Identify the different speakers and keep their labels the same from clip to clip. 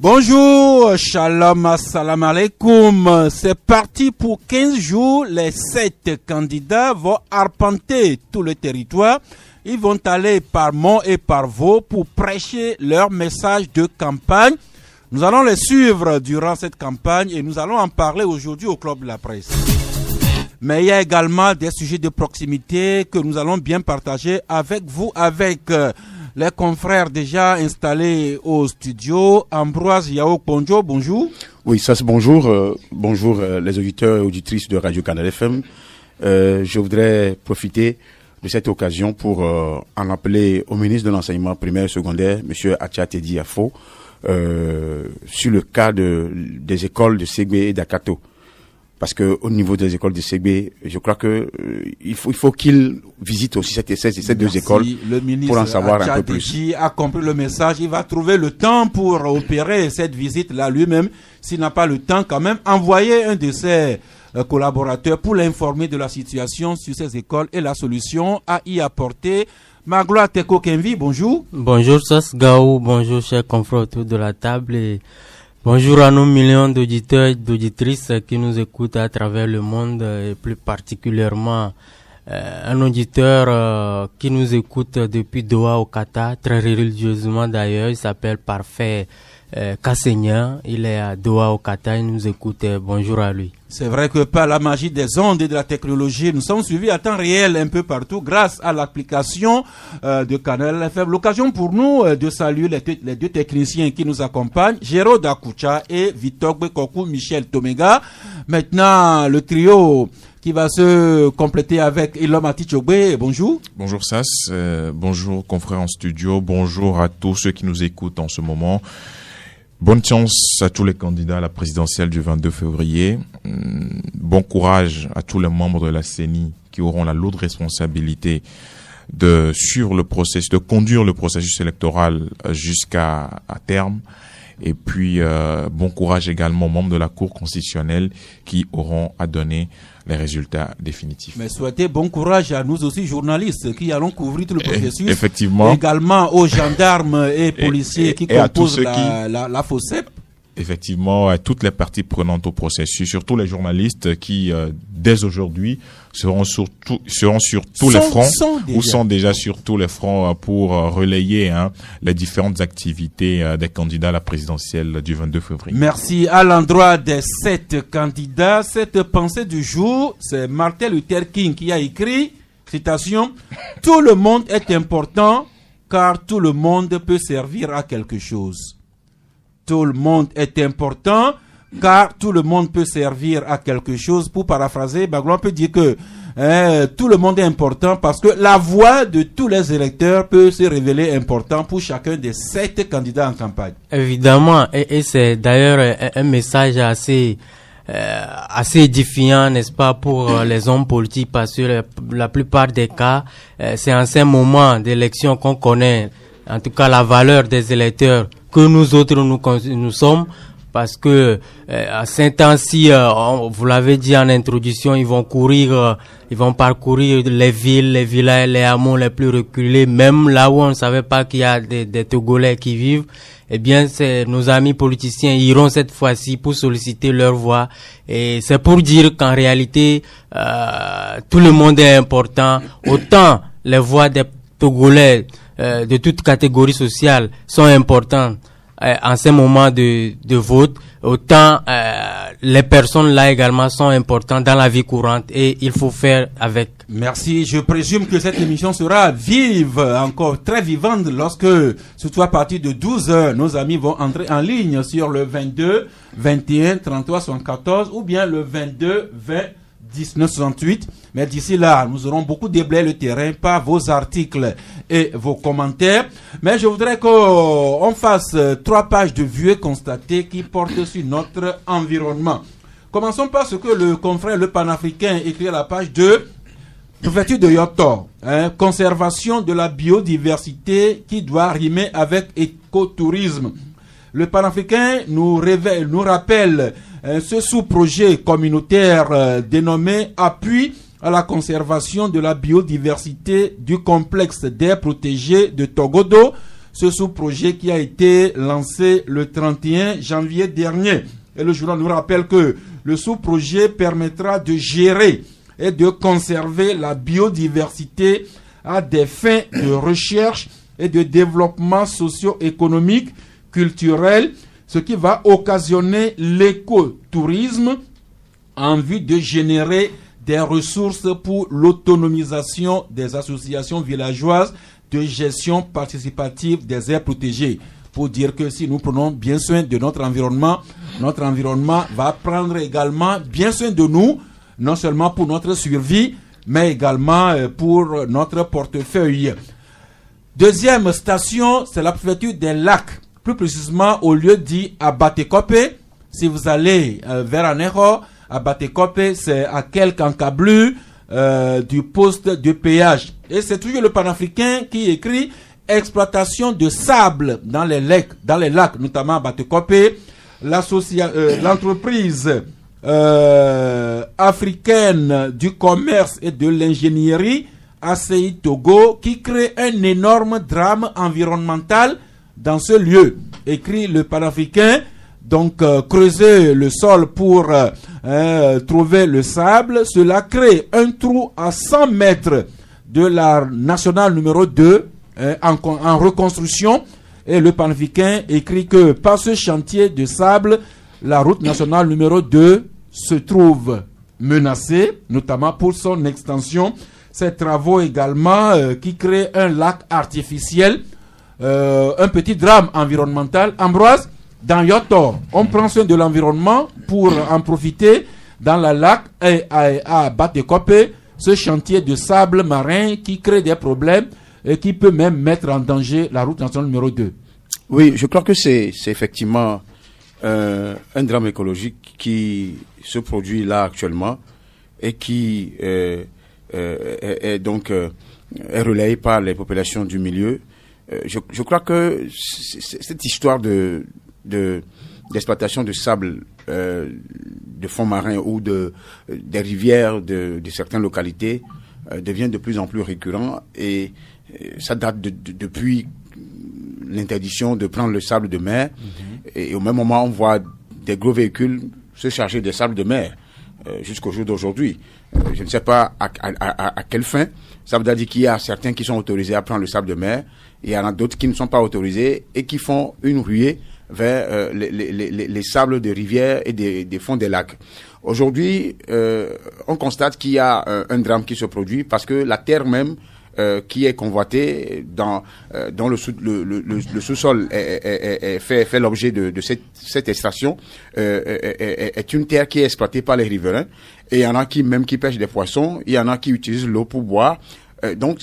Speaker 1: Bonjour, shalom, assalamu alaikum. C'est parti pour 15 jours. Les 7 candidats vont arpenter tout le territoire. Ils vont aller par Mont et par Vaux pour prêcher leur message de campagne. Nous allons les suivre durant cette campagne et nous allons en parler aujourd'hui au Club de la Presse. Mais il y a également des sujets de proximité que nous allons bien partager avec vous, avec les confrères déjà installés au studio. Ambroise Yao Ponjo, bonjour.
Speaker 2: Oui, ça c'est bonjour. Bonjour les auditeurs et auditrices de Radio Canal FM. Je voudrais profiter de cette occasion pour en appeler au ministre de l'Enseignement primaire et secondaire, M. Acha Tedi Afo, sur le cas des écoles de Ségbé et d'Akato. Parce que au niveau des écoles de Ségbé, je crois que il faut qu'il visite aussi ces deux écoles pour en savoir un peu plus.
Speaker 1: Le ministre a compris le message. Il va trouver le temps pour opérer cette visite-là lui-même. S'il n'a pas le temps, quand même, envoyer un de ses collaborateurs pour l'informer de la situation sur ces écoles et la solution à y apporter. Magloire Teko Kenvi, bonjour.
Speaker 3: Bonjour Sas Gaou, bonjour chers confrères autour de la table et bonjour à nos millions d'auditeurs et d'auditrices qui nous écoutent à travers le monde et plus particulièrement un auditeur qui nous écoute depuis Doha au Qatar, très religieusement d'ailleurs, il s'appelle Parfait Kasseignan, il est à Doha au Qatar, il nous écoute, bonjour à lui.
Speaker 1: C'est vrai que par la magie des ondes et de la technologie, nous sommes suivis à temps réel un peu partout grâce à l'application de Canal FM. L'occasion pour nous de saluer les deux techniciens qui nous accompagnent, Géraud Dakoucha et Victor Bekokou Michel Tomega. Maintenant, le trio qui va se compléter avec Ilom Atichogbe. Bonjour.
Speaker 4: Bonjour Sas, bonjour confrères en studio, bonjour à tous ceux qui nous écoutent en ce moment. Bonne chance à tous les candidats à la présidentielle du 22 février. Bon courage à tous les membres de la CENI qui auront la lourde responsabilité de suivre le processus, de conduire le processus électoral jusqu'à terme. Et puis, bon courage également aux membres de la Cour constitutionnelle qui auront à donner les résultats définitifs.
Speaker 1: Mais souhaitez bon courage à nous aussi, journalistes, qui allons couvrir tout le processus.
Speaker 4: Effectivement.
Speaker 1: Également aux gendarmes et policiers qui composent la FOSEP.
Speaker 4: Effectivement, à toutes les parties prenantes au processus, surtout les journalistes qui, dès aujourd'hui, seront sur tous les fronts ou sont déjà sur tous les fronts pour relayer les différentes activités des candidats à la présidentielle du 22 février.
Speaker 1: Merci. À l'endroit des 7 candidats, cette pensée du jour, c'est Martin Luther King qui a écrit, citation, « Tout le monde est important car tout le monde peut servir à quelque chose. » Tout le monde est important car tout le monde peut servir à quelque chose. Pour paraphraser, Baglois peut dire que tout le monde est important parce que la voix de tous les électeurs peut se révéler importante pour chacun des 7 candidats en campagne.
Speaker 3: Évidemment, et c'est d'ailleurs un message assez édifiant, n'est-ce pas, pour les hommes politiques, parce que la plupart des cas, c'est en ces moments d'élection qu'on connaît, en tout cas, la valeur des électeurs que nous autres nous sommes, parce que à ces temps-ci, vous l'avez dit en introduction, ils vont parcourir les villes, les villages, les hameaux les plus reculés, même là où on ne savait pas qu'il y a des Togolais qui vivent. Eh bien, nos amis politiciens iront cette fois-ci pour solliciter leur voix. Et c'est pour dire qu'en réalité, tout le monde est important. Autant les voix des Togolais de toute catégorie sociale sont importantes en ces moments de vote, autant les personnes là également sont importantes dans la vie courante et il faut faire avec.
Speaker 1: Merci. Je présume que cette émission sera vive, encore très vivante, lorsque, surtout à partir de 12h, nos amis vont entrer en ligne sur le 22 21 33 74 ou bien le 22 20 1968. Mais d'ici là, nous aurons beaucoup déblayé le terrain par vos articles et vos commentaires. Mais je voudrais qu'on fasse 3 pages de vues constatées qui portent sur notre environnement. Commençons par ce que le confrère Le Panafricain écrit à la page 2. Préfecture de Yotor, conservation de la biodiversité qui doit rimer avec écotourisme. Le Panafricain nous rappelle ce sous-projet communautaire dénommé Appui à la conservation de la biodiversité du complexe d'air protégé de Togodo ce sous-projet qui a été lancé le 31 janvier dernier. Et le journal nous rappelle que le sous-projet permettra de gérer et de conserver la biodiversité à des fins de recherche et de développement socio-économique, culturel, ce qui va occasionner l'écotourisme en vue de générer des ressources pour l'autonomisation des associations villageoises de gestion participative des aires protégées. Pour dire que si nous prenons bien soin de notre environnement va prendre également bien soin de nous, non seulement pour notre survie, mais également pour notre portefeuille. Deuxième station, c'est la préfecture des lacs, plus précisément au lieu dit à Batekope. Si vous allez vers Anéro, à Batekope, c'est à quelques encablures du poste de péage. Et c'est toujours le panafricain qui écrit exploitation de sable dans les lacs, notamment à Batekope. L'entreprise africaine du commerce et de l'ingénierie ACI Togo qui crée un énorme drame environnemental dans ce lieu, écrit le panafricain. Donc creuser le sol pour trouver le sable, cela crée un trou à 100 mètres de la nationale numéro 2 en reconstruction. Et le panafricain écrit que par ce chantier de sable, la route nationale numéro 2 se trouve menacée, notamment pour son extension. Ces travaux également qui créent un lac artificiel, un petit drame environnemental. Ambroise, dans Yotor, on prend soin de l'environnement pour en profiter dans la lac et à Batekope, ce chantier de sable marin qui crée des problèmes et qui peut même mettre en danger la route nationale numéro 2.
Speaker 2: Oui, je crois que c'est effectivement un drame écologique qui se produit là actuellement et qui est relayé par les populations du milieu. Je crois que cette histoire d'exploitation de sable de fonds marins ou des rivières de certaines localités devient de plus en plus récurrent et ça date depuis l'interdiction de prendre le sable de mer. Et au même moment on voit des gros véhicules se charger des sables de mer jusqu'au jour d'aujourd'hui. Je ne sais pas à quelle fin. Ça veut dire qu'il y a certains qui sont autorisés à prendre le sable de mer, et il y en a d'autres qui ne sont pas autorisés et qui font une ruée vers les sables de rivières et des fonds des lacs. Aujourd'hui, on constate qu'il y a un drame qui se produit parce que la terre même qui est convoitée dans le sous-sol fait l'objet de cette extraction est une terre qui est exploitée par les riverains, et il y en a qui pêchent des poissons, il y en a qui utilisent l'eau pour boire. Donc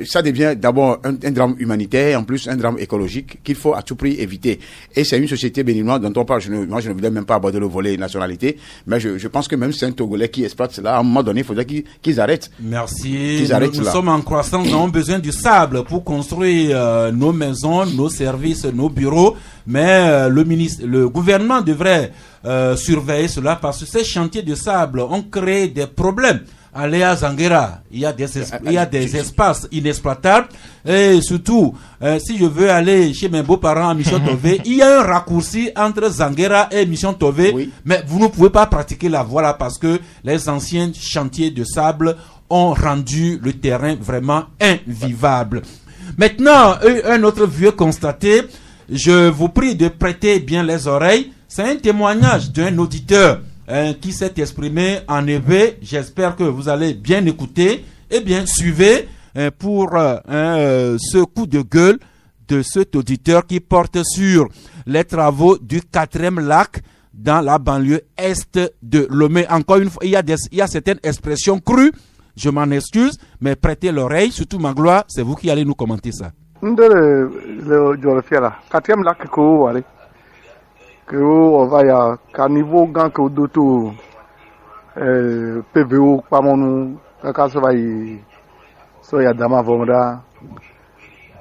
Speaker 2: ça devient d'abord un drame humanitaire et en plus un drame écologique qu'il faut à tout prix éviter. Et c'est une société béninoise dont on parle. Moi, je ne voulais même pas aborder le volet nationalité, mais je pense que même si c'est un Togolais qui exploite cela, à un moment donné, il faudrait qu'ils arrêtent.
Speaker 1: Merci. Nous sommes en croissance, nous avons besoin du sable pour construire nos maisons, nos services, nos bureaux. Mais le gouvernement devrait surveiller cela parce que ces chantiers de sable ont créé des problèmes. Allez à Zanguera, il y a des espaces inexploitables, et surtout, si je veux aller chez mes beaux-parents à Mission Tové, il y a un raccourci entre Zanguera et Mission Tové, oui. Mais vous ne pouvez pas pratiquer la voie là parce que les anciens chantiers de sable ont rendu le terrain vraiment invivable. Maintenant, un autre vieux constaté, je vous prie de prêter bien les oreilles, c'est un témoignage d'un auditeur qui s'est exprimé en hébreu. J'espère que vous allez bien écouter et bien suivre pour ce coup de gueule de cet auditeur qui porte sur les travaux du 4e lac dans la banlieue est de Lomé. Encore une fois, il y a certaines expressions crues, je m'en excuse, mais prêtez l'oreille, surtout Magloire, c'est vous qui allez nous commenter ça.
Speaker 5: Le 4e lac que on va à niveau gang que d'autres PVO pas mon quand ça va so ya dama vomda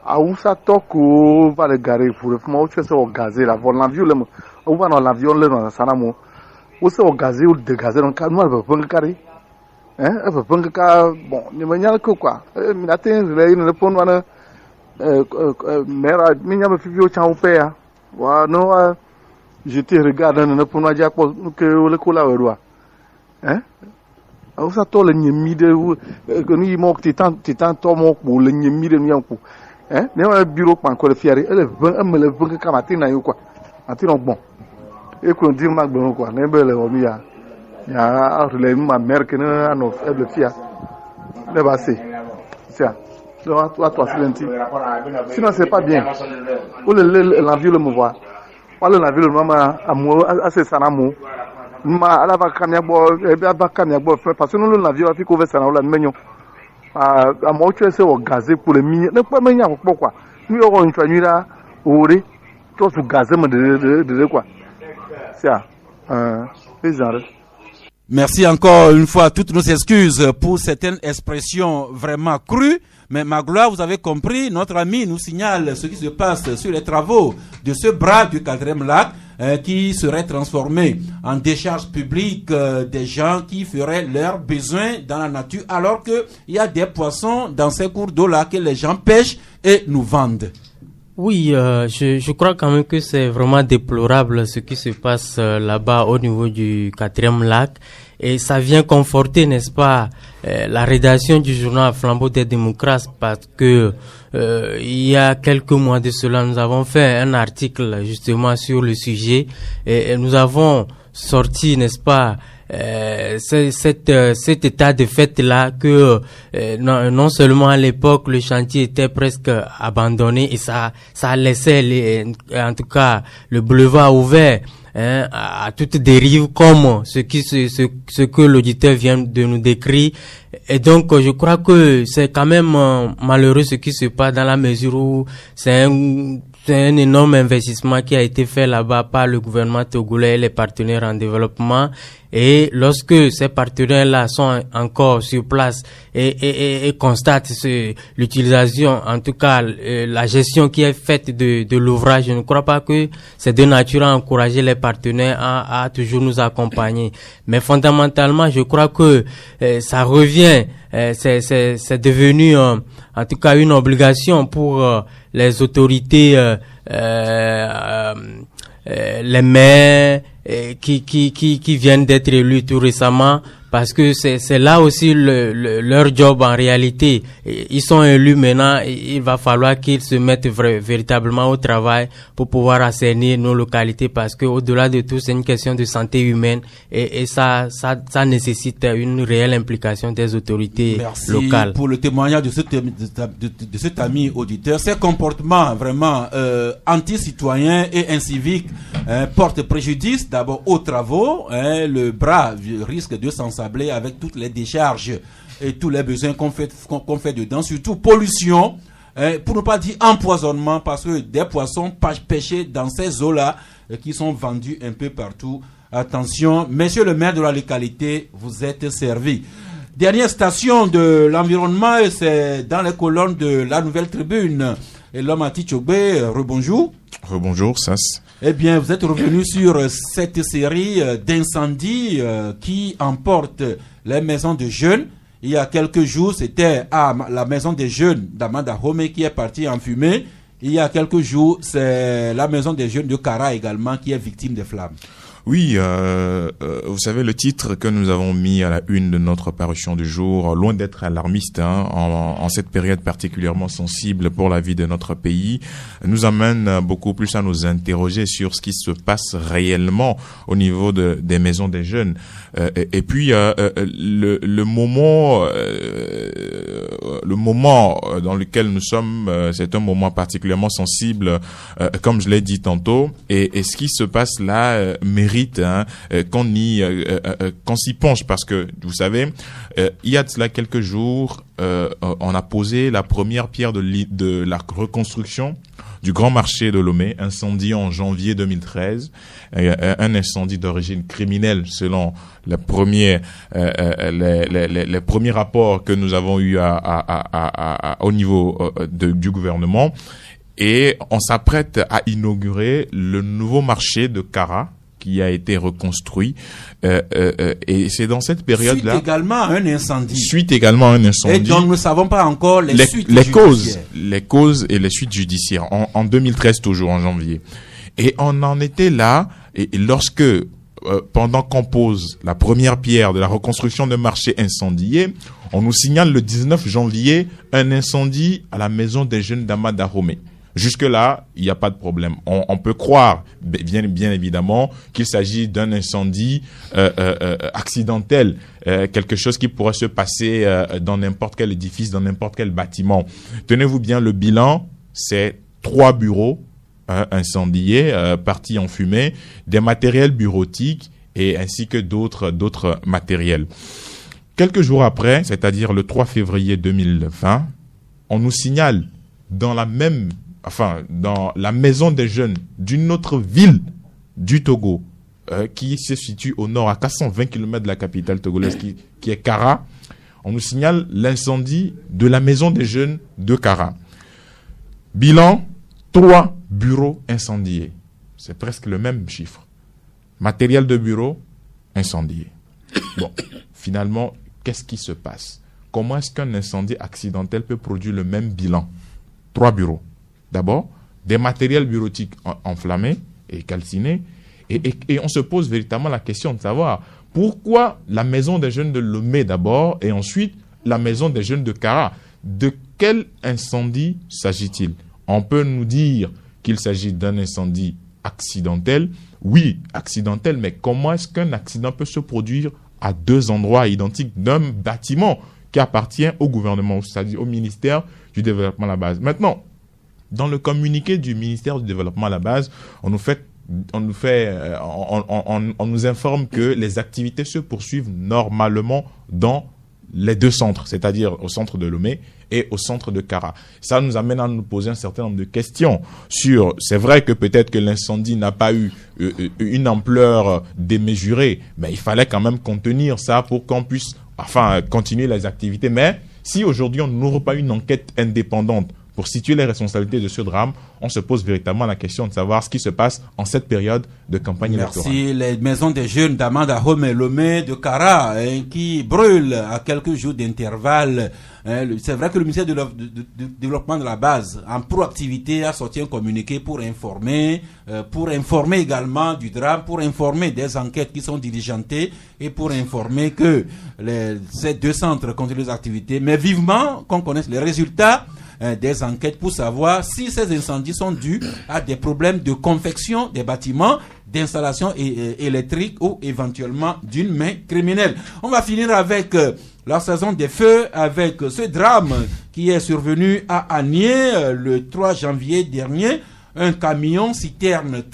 Speaker 5: a où ça toque ou va le garer pour le moment tu sais au gazé la vol l'avion le on va dans l'avion le dans sanamo où c'est au gazé ou de gazé donc nous va pas carré hein va pas bon ni manière que quoi matin je vais ne répondre mère minya me fifio chan upea wa no je te regarde na pour na jakpo que le kola werwa au sa to le nyemi de que ni mo titan to mo pour le nyemi de nyanko ne wa bureau pan ko le fiari ele le vin ka matina yo quoi matina bon et qu'on dit ma bon quoi ne be le omi ya le ma mère que na no le fia ne va c'est ça toi sinon c'est pas bien ou l'envie le me voit wala l'envie le mama amour assez sanamo ma ala va kamia bo parce que nous l'envie va fi couvrir ça la menyo à moi tu es au gazé pour les mini ne pas menya pourquoi nous aurons une famille là ori tout ce gazé de quoi ça les gens.
Speaker 1: Merci encore une fois, toutes nos excuses pour certaines expressions vraiment crues. Mais Magloire, vous avez compris, notre ami nous signale ce qui se passe sur les travaux de ce bras du 4e lac qui serait transformé en décharge publique des gens qui feraient leurs besoins dans la nature alors qu'il y a des poissons dans ces cours d'eau-là que les gens pêchent et nous vendent.
Speaker 3: Oui, je crois quand même que c'est vraiment déplorable ce qui se passe là-bas au niveau du 4e lac. Et ça vient conforter, n'est-ce pas, la rédaction du journal Flambeau des démocrates parce que il y a quelques mois de cela, nous avons fait un article justement sur le sujet et nous avons sorti, n'est-ce pas, cet état de fait là que non seulement à l'époque le chantier était presque abandonné et ça laissait en tout cas le boulevard ouvert à toute dérive comme ce que l'auditeur vient de nous décrire. Et donc je crois que c'est quand même malheureux ce qui se passe dans la mesure où c'est un énorme investissement qui a été fait là-bas par le gouvernement togolais et les partenaires en développement. Et lorsque ces partenaires-là sont encore sur place et constatent l'utilisation, en tout cas la gestion qui est faite de l'ouvrage, je ne crois pas que c'est de nature à encourager les partenaires à toujours nous accompagner. Mais fondamentalement, je crois que ça revient, c'est devenu en tout cas une obligation pour les autorités, les maires qui viennent d'être élus tout récemment, parce que c'est là aussi leur job en réalité. Ils sont élus maintenant, il va falloir qu'ils se mettent véritablement au travail pour pouvoir assainir nos localités, parce que au-delà de tout, c'est une question de santé humaine et ça nécessite une réelle implication des autorités locales.
Speaker 1: Merci pour le témoignage de cet ami auditeur. Ces comportements vraiment anti-citoyens et inciviques portent préjudice d'abord aux travaux. Le bras risque de s'ensabler avec toutes les décharges et tous les besoins qu'on fait dedans, surtout pollution, pour ne pas dire empoisonnement, parce que des poissons pêchés dans ces eaux-là qui sont vendus un peu partout. Attention, monsieur le maire de la localité, vous êtes servi. Dernière station de l'environnement, c'est dans les colonnes de la Nouvelle Tribune. Et l'homme à Tichobé, rebonjour.
Speaker 4: Rebonjour, Sas.
Speaker 1: Eh bien, vous êtes revenu sur cette série d'incendies qui emportent les maisons de jeunes. Il y a quelques jours, c'était à la maison des jeunes d'Amanda Home qui est partie en fumée. Il y a quelques jours, c'est la maison des jeunes de Kara également qui est victime des flammes.
Speaker 4: Oui, vous savez, le titre que nous avons mis à la une de notre parution du jour, loin d'être alarmiste, en cette période particulièrement sensible pour la vie de notre pays, nous amène beaucoup plus à nous interroger sur ce qui se passe réellement au niveau des maisons des jeunes. Et puis, le moment dans lequel nous sommes, c'est un moment particulièrement sensible, comme je l'ai dit tantôt, et ce qui se passe là mérite qu'on s'y penche, parce que vous savez, il y a de cela quelques jours, on a posé la première pierre de la reconstruction du grand marché de Lomé, incendié en janvier 2013, un incendie d'origine criminelle selon les premiers rapports que nous avons eus au niveau du gouvernement, et on s'apprête à inaugurer le nouveau marché de Kara, qui a été reconstruit. Et c'est dans cette période-là.
Speaker 1: Suite également à un incendie.
Speaker 4: Et
Speaker 1: dont nous ne savons pas encore les suites
Speaker 4: les causes et les suites judiciaires. En 2013, toujours en janvier. Et on en était là, et lorsque, pendant qu'on pose la première pierre de la reconstruction d'un marché incendié, on nous signale le 19 janvier un incendie à la maison des jeunes d'Ama Dahomey. Jusque-là, il n'y a pas de problème. On peut croire, bien évidemment, qu'il s'agit d'un incendie accidentel, quelque chose qui pourrait se passer dans n'importe quel édifice, dans n'importe quel bâtiment. Tenez-vous bien, le bilan, c'est 3 bureaux incendiés, partis en fumée, des matériels bureautiques et ainsi que d'autres matériels. Quelques jours après, c'est-à-dire le 3 février 2020, on nous signale dans la maison des jeunes d'une autre ville du Togo, qui se situe au nord, à 420 km de la capitale togolaise, qui est Kara. On nous signale l'incendie de la maison des jeunes de Kara. Bilan, 3 bureaux incendiés. C'est presque le même chiffre. Matériel de bureau incendié. Bon, finalement, qu'est-ce qui se passe? Comment est-ce qu'un incendie accidentel peut produire le même bilan? 3 bureaux. D'abord, des matériels bureautiques enflammés et calcinés. Et on se pose véritablement la question de savoir pourquoi la maison des jeunes de Lomé d'abord et ensuite la maison des jeunes de Kara. De quel incendie s'agit-il? On peut nous dire qu'il s'agit d'un incendie accidentel. Oui, accidentel, mais comment est-ce qu'un accident peut se produire à 2 endroits identiques d'un bâtiment qui appartient au gouvernement, c'est-à-dire au ministère du Développement à la base? Maintenant, dans le communiqué du ministère du Développement à la base, on nous informe que les activités se poursuivent normalement dans les 2 centres, c'est-à-dire au centre de Lomé et au centre de Kara. Ça nous amène à nous poser un certain nombre de questions sur, c'est vrai que peut-être que l'incendie n'a pas eu une ampleur démesurée, mais il fallait quand même contenir ça pour qu'on puisse continuer les activités. Mais si aujourd'hui on n'ouvre pas une enquête indépendante pour situer les responsabilités de ce drame, on se pose véritablement la question de savoir ce qui se passe en cette période de campagne électorale.
Speaker 1: Merci. Les maisons des jeunes d'Ama Dahomey, Lomé, de Kara, qui brûlent à quelques jours d'intervalle. C'est vrai que le ministère du Développement de la base, en proactivité, a sorti un communiqué pour informer également du drame, pour informer des enquêtes qui sont diligentées et pour informer que ces 2 centres continuent les activités. Mais vivement qu'on connaisse les résultats des enquêtes pour savoir si ces incendies sont dus à des problèmes de confection des bâtiments, d'installation électrique ou éventuellement d'une main criminelle. On va finir avec la saison des feux, avec ce drame qui est survenu à Anié le 3 janvier dernier. Un camion citerne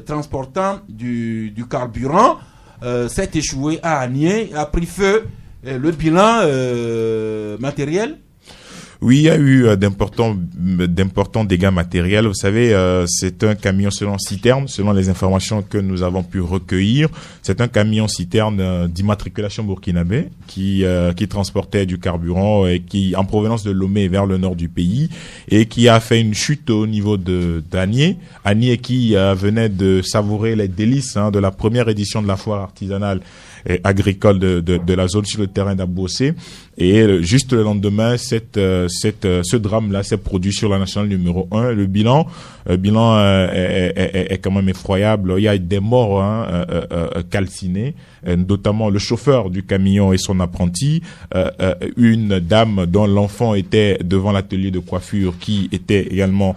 Speaker 1: transportant du carburant s'est échoué à Anié, a pris feu. Le bilan matériel?
Speaker 4: Oui, il y a eu d'importants dégâts matériels. Vous savez, c'est un camion citerne, selon les informations que nous avons pu recueillir. C'est un camion citerne d'immatriculation burkinabé qui transportait du carburant et qui, en provenance de Lomé vers le nord du pays, et qui a fait une chute au niveau d'Anié. Anié qui venait de savourer les délices de la première édition de la foire artisanale et agricole de la zone sur le terrain d'Abossé. Et juste le lendemain, ce drame-là s'est produit sur la nationale numéro 1. Le bilan est quand même effroyable. Il y a des morts calcinés, notamment le chauffeur du camion et son apprenti, une dame dont l'enfant était devant l'atelier de coiffure qui était également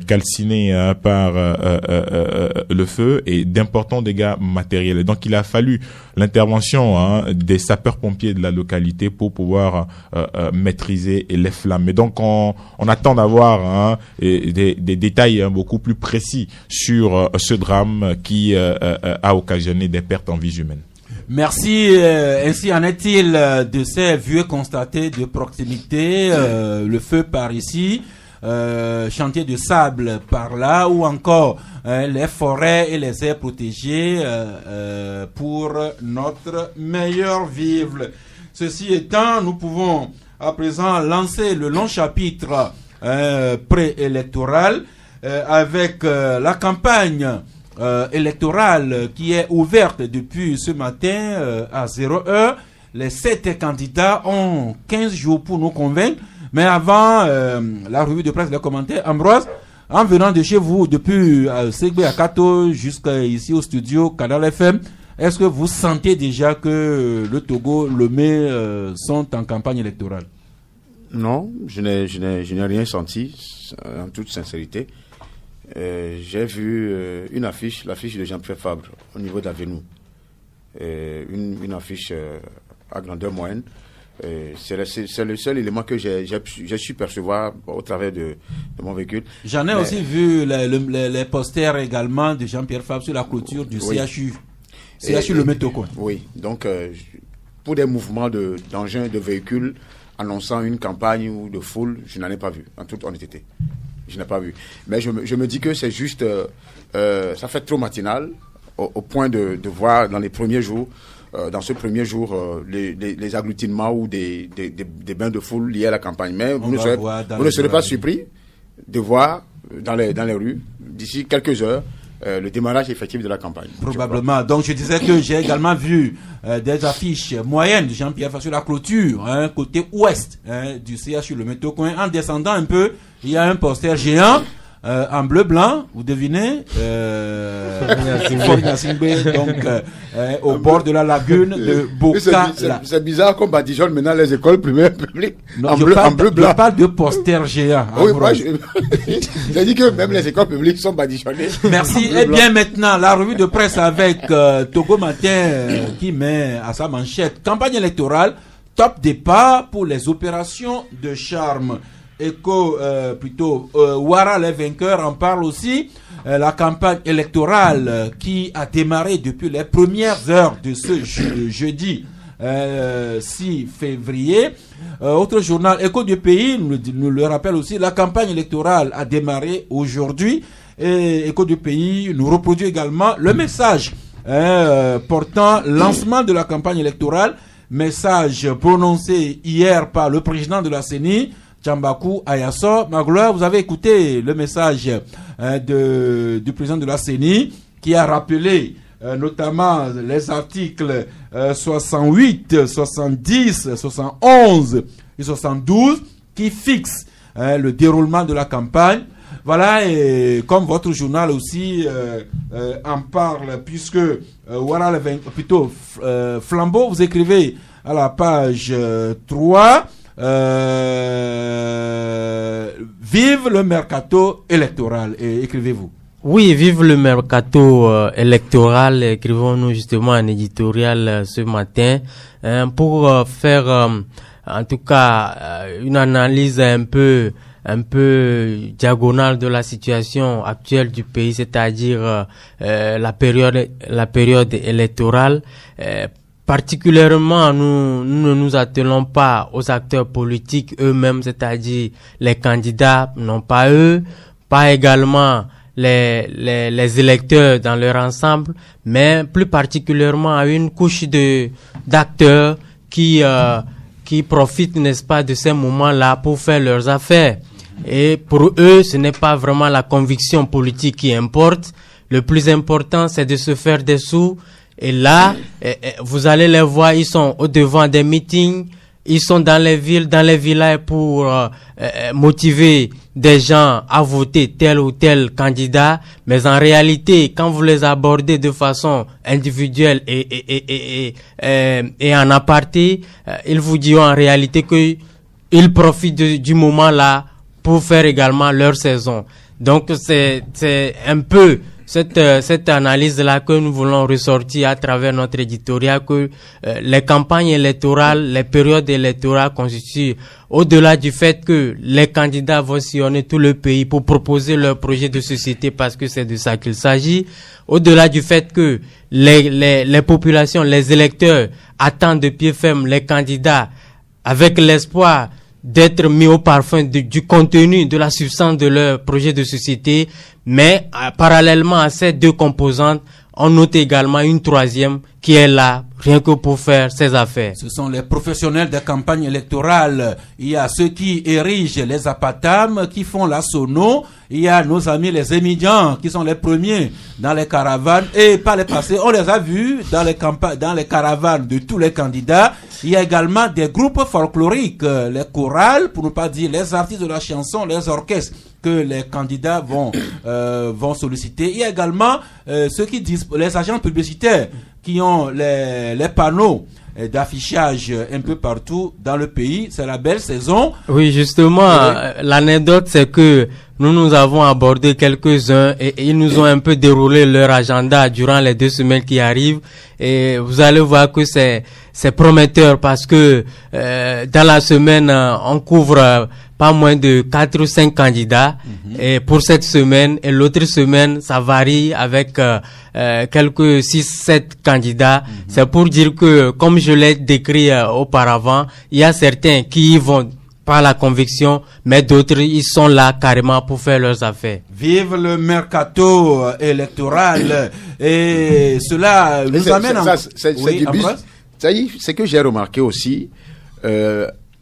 Speaker 4: calcinée par le feu, et d'importants dégâts matériels. Et donc il a fallu l'intervention des sapeurs-pompiers de la localité pour pouvoir maîtriser les flammes. Et donc on attend d'avoir des détails beaucoup plus précis sur ce drame qui a occasionné des pertes en vies humaines.
Speaker 1: Merci. Ainsi en est-il de ces vieux constatés de proximité, le feu par ici, chantier de sable par là, ou encore les forêts et les aires protégées pour notre meilleur vivre. Ceci étant, nous pouvons à présent lancer le long chapitre préélectoral avec la campagne électorale qui est ouverte depuis ce matin à 0h. Les 7 candidats ont 15 jours pour nous convaincre. Mais avant la revue de presse, les commentaires, Ambroise, en venant de chez vous, depuis Segbe à Kato jusqu'ici au studio Canal FM, est-ce que vous sentez déjà que le Togo, le Lomé sont en campagne électorale?
Speaker 2: Non, je n'ai rien senti, en toute sincérité. J'ai vu l'affiche de Jean-Pierre Fabre au niveau d'Avenou. Une affiche à grandeur moyenne. C'est le seul élément que j'ai su percevoir au travers de mon véhicule.
Speaker 1: J'en ai aussi vu les posters également de Jean-Pierre Fabre sur la clôture du CHU. CHU le Métoko.
Speaker 2: Oui, donc pour des mouvements d'engins, de véhicules annonçant une campagne ou de foule, je n'en ai pas vu, en toute honnêteté. Je n'ai pas vu. Mais je me dis que c'est juste, ça fait trop matinal, au point de voir dans les premiers jours, dans ce premier jour, les agglutinements ou des bains de foule liés à la campagne. Mais vous ne serez pas surpris de voir dans les rues, d'ici quelques heures, le démarrage effectif de la campagne.
Speaker 1: Probablement. Donc je disais que j'ai également vu des affiches moyennes de Jean-Pierre Fabre sur la clôture, côté ouest du CHU le Métoko. En descendant un peu, il y a un poster géant en bleu-blanc, vous devinez, donc au bord de la lagune de Boka.
Speaker 2: C'est bizarre qu'on badigeonne maintenant les écoles primaires publiques en bleu-blanc.
Speaker 1: Je parle de poster géant.
Speaker 2: Oui, moi, j'ai dit que même les écoles publiques sont badigeonnées.
Speaker 1: Merci. Et bien maintenant, la revue de presse avec Togo Matin qui met à sa manchette campagne électorale, top départ pour les opérations de charme. Ouara les vainqueurs en parle aussi. La campagne électorale qui a démarré depuis les premières heures de ce jeudi 6 février. Autre journal, Écho du Pays nous le rappelle aussi, la campagne électorale a démarré aujourd'hui. Et Écho du Pays nous reproduit également le message portant lancement de la campagne électorale, message prononcé hier par le président de la CENI, Tchambakou Ayasso. Magloire, vous avez écouté le message du président de la CENI qui a rappelé notamment les articles 68, 70, 71 et 72 qui fixent le déroulement de la campagne. Voilà, et comme votre journal aussi en parle, puisque voilà, plutôt Flambeau, vous écrivez à la page 3 vive le mercato électoral, et écrivez-vous.
Speaker 3: Oui, vive le mercato électoral, écrivons-nous justement un éditorial ce matin pour faire en tout cas une analyse un peu diagonale de la situation actuelle du pays, c'est-à-dire la période électorale. Particulièrement, nous ne nous attelons pas aux acteurs politiques eux-mêmes, c'est-à-dire les candidats, non pas eux, pas également les électeurs dans leur ensemble, mais plus particulièrement à une couche d'acteurs qui profitent, n'est-ce pas, de ces moments-là pour faire leurs affaires. Et pour eux, ce n'est pas vraiment la conviction politique qui importe. Le plus important, c'est de se faire des sous. Et là, vous allez les voir, ils sont au devant des meetings, ils sont dans les villes, dans les villages pour motiver des gens à voter tel ou tel candidat. Mais en réalité, quand vous les abordez de façon individuelle et en aparté, ils vous diront en réalité qu'ils profitent du moment là pour faire également leur saison. Donc c'est un peu cette analyse-là que nous voulons ressortir à travers notre éditorial, que les campagnes électorales, les périodes électorales constituent, au-delà du fait que les candidats vont sillonner tout le pays pour proposer leur projet de société, parce que c'est de ça qu'il s'agit, au-delà du fait que les populations, les électeurs attendent de pied ferme les candidats avec l'espoir d'être mis au parfum du contenu, de la substance de leur projet de société. Mais parallèlement à ces deux composantes, on note également une troisième qui est là rien que pour faire ses affaires.
Speaker 1: Ce sont les professionnels des campagnes électorales. Il y a ceux qui érigent les apatames, qui font la sono. Il y a nos amis les émigrants qui sont les premiers dans les caravanes. Et par les passés, on les a vus dans les caravanes de tous les candidats. Il y a également des groupes folkloriques, les chorales, pour ne pas dire les artistes de la chanson, les orchestres que les candidats vont solliciter. Il y a également ceux qui disent, les agents publicitaires qui ont les panneaux d'affichage un peu partout dans le pays. C'est la belle saison.
Speaker 3: Oui, justement, l'anecdote, c'est que nous avons abordé quelques-uns et ils nous ont un peu déroulé leur agenda durant les 2 semaines qui arrivent. Et vous allez voir que c'est prometteur parce que dans la semaine, on couvre pas moins de 4 ou 5 candidats et pour cette semaine, et l'autre semaine, ça varie avec quelques 6-7 candidats. C'est pour dire que, comme je l'ai décrit auparavant, il y a certains qui y vont par la conviction, mais d'autres, ils sont là carrément pour faire leurs affaires.
Speaker 1: Vive le mercato électoral. Et cela nous amène...
Speaker 2: C'est du business. C'est que j'ai remarqué aussi,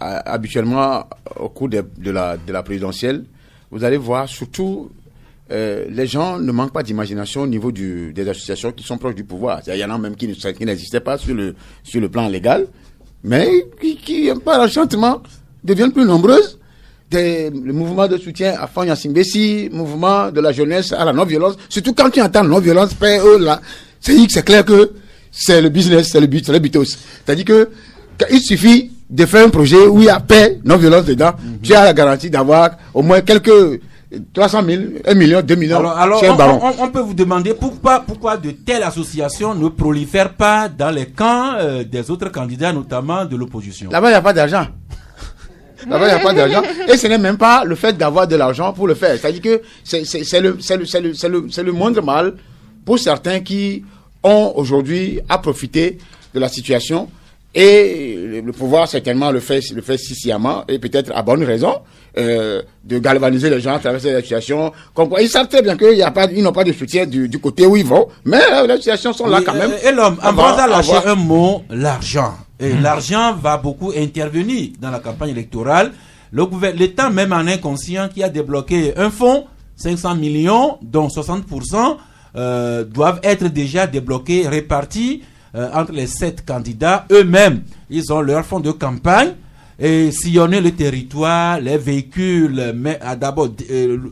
Speaker 2: habituellement, au cours de la présidentielle, vous allez voir, surtout, les gens ne manquent pas d'imagination au niveau des associations qui sont proches du pouvoir. Il y en a même qui n'existaient pas sur le plan légal, mais qui par enchantement, deviennent plus nombreuses. Le mouvement de soutien à Fanya Simbesi, mouvement de la jeunesse à la non-violence. Surtout quand tu entends non-violence, là, c'est clair que c'est le business, c'est le butos. C'est-à-dire que il suffit de faire un projet où il y a paix, non-violence dedans. Tu as la garantie d'avoir au moins quelques 300 000, 1 million, 2 millions.
Speaker 1: Alors on peut vous demander pourquoi de telles associations ne prolifèrent pas dans les camps des autres candidats, notamment de l'opposition.
Speaker 2: Là-bas, il n'y a pas d'argent. Là-bas, il n'y a pas d'argent. Et ce n'est même pas le fait d'avoir de l'argent pour le faire. C'est-à-dire que c'est le moindre mal pour certains qui ont aujourd'hui à profiter de la situation. Et le pouvoir, certainement, le fait sciemment, et peut-être à bonne raison, de galvaniser les gens à travers cette situation. Ils savent très bien qu'ils n'ont pas de soutien du côté où ils vont, mais les situations sont là quand même.
Speaker 1: Et l'homme, avant de lâcher un mot, l'argent. Et l'argent va beaucoup intervenir dans la campagne électorale. L'État, même en inconscient, qui a débloqué un fonds, 500 millions, dont 60%, doivent être déjà débloqués, répartis entre les 7 candidats. Eux-mêmes, ils ont leur fonds de campagne et sillonner le territoire, les véhicules, d'abord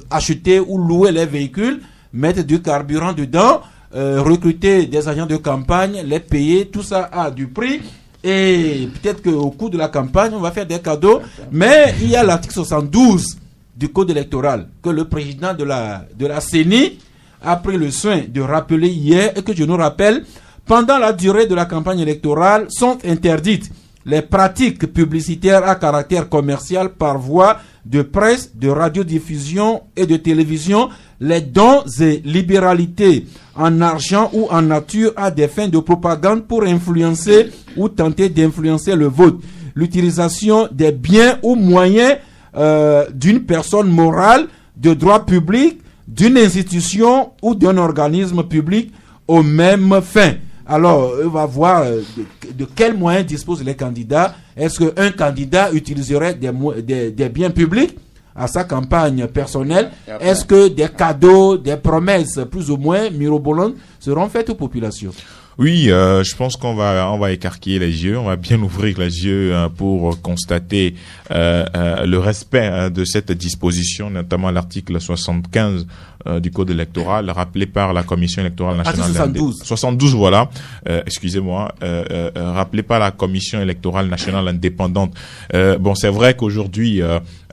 Speaker 1: acheter ou louer les véhicules, mettre du carburant dedans, recruter des agents de campagne, les payer, tout ça a du prix. Et peut-être qu'au cours de la campagne, on va faire des cadeaux. Mais il y a l'article 72 du code électoral que le président de la CENI a pris le soin de rappeler hier et que je nous rappelle. Pendant la durée de la campagne électorale, sont interdites les pratiques publicitaires à caractère commercial par voie de presse, de radiodiffusion et de télévision, les dons et libéralités en argent ou en nature à des fins de propagande pour influencer ou tenter d'influencer le vote, l'utilisation des biens ou moyens d'une personne morale de droit public, d'une institution ou d'un organisme public aux mêmes fins. Alors, on va voir de quels moyens disposent les candidats. Est-ce qu'un candidat utiliserait des biens publics à sa campagne personnelle? Est-ce que des cadeaux, des promesses plus ou moins mirobolantes seront faites aux populations?
Speaker 4: Oui, je pense qu'on va écarquiller les yeux, on va bien ouvrir les yeux pour constater le respect de cette disposition, notamment l'article 75 du code électoral, rappelé par la Commission électorale nationale. 72, voilà. Excusez-moi, rappelé par la Commission électorale nationale indépendante. Bon, c'est vrai qu'aujourd'hui,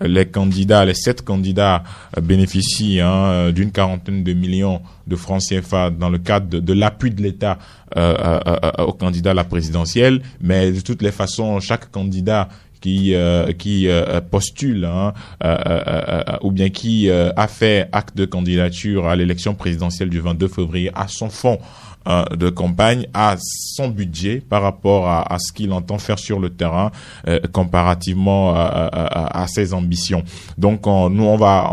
Speaker 4: les 7 candidats bénéficient d'une 40aine de millions de francs CFA dans le cadre de l'appui de l'État au candidat à la présidentielle, mais de toutes les façons, chaque candidat qui postule ou bien qui a fait acte de candidature à l'élection présidentielle du 22 février a son fonds de campagne a son budget par rapport à ce qu'il entend faire sur le terrain comparativement à ses ambitions. Donc nous on va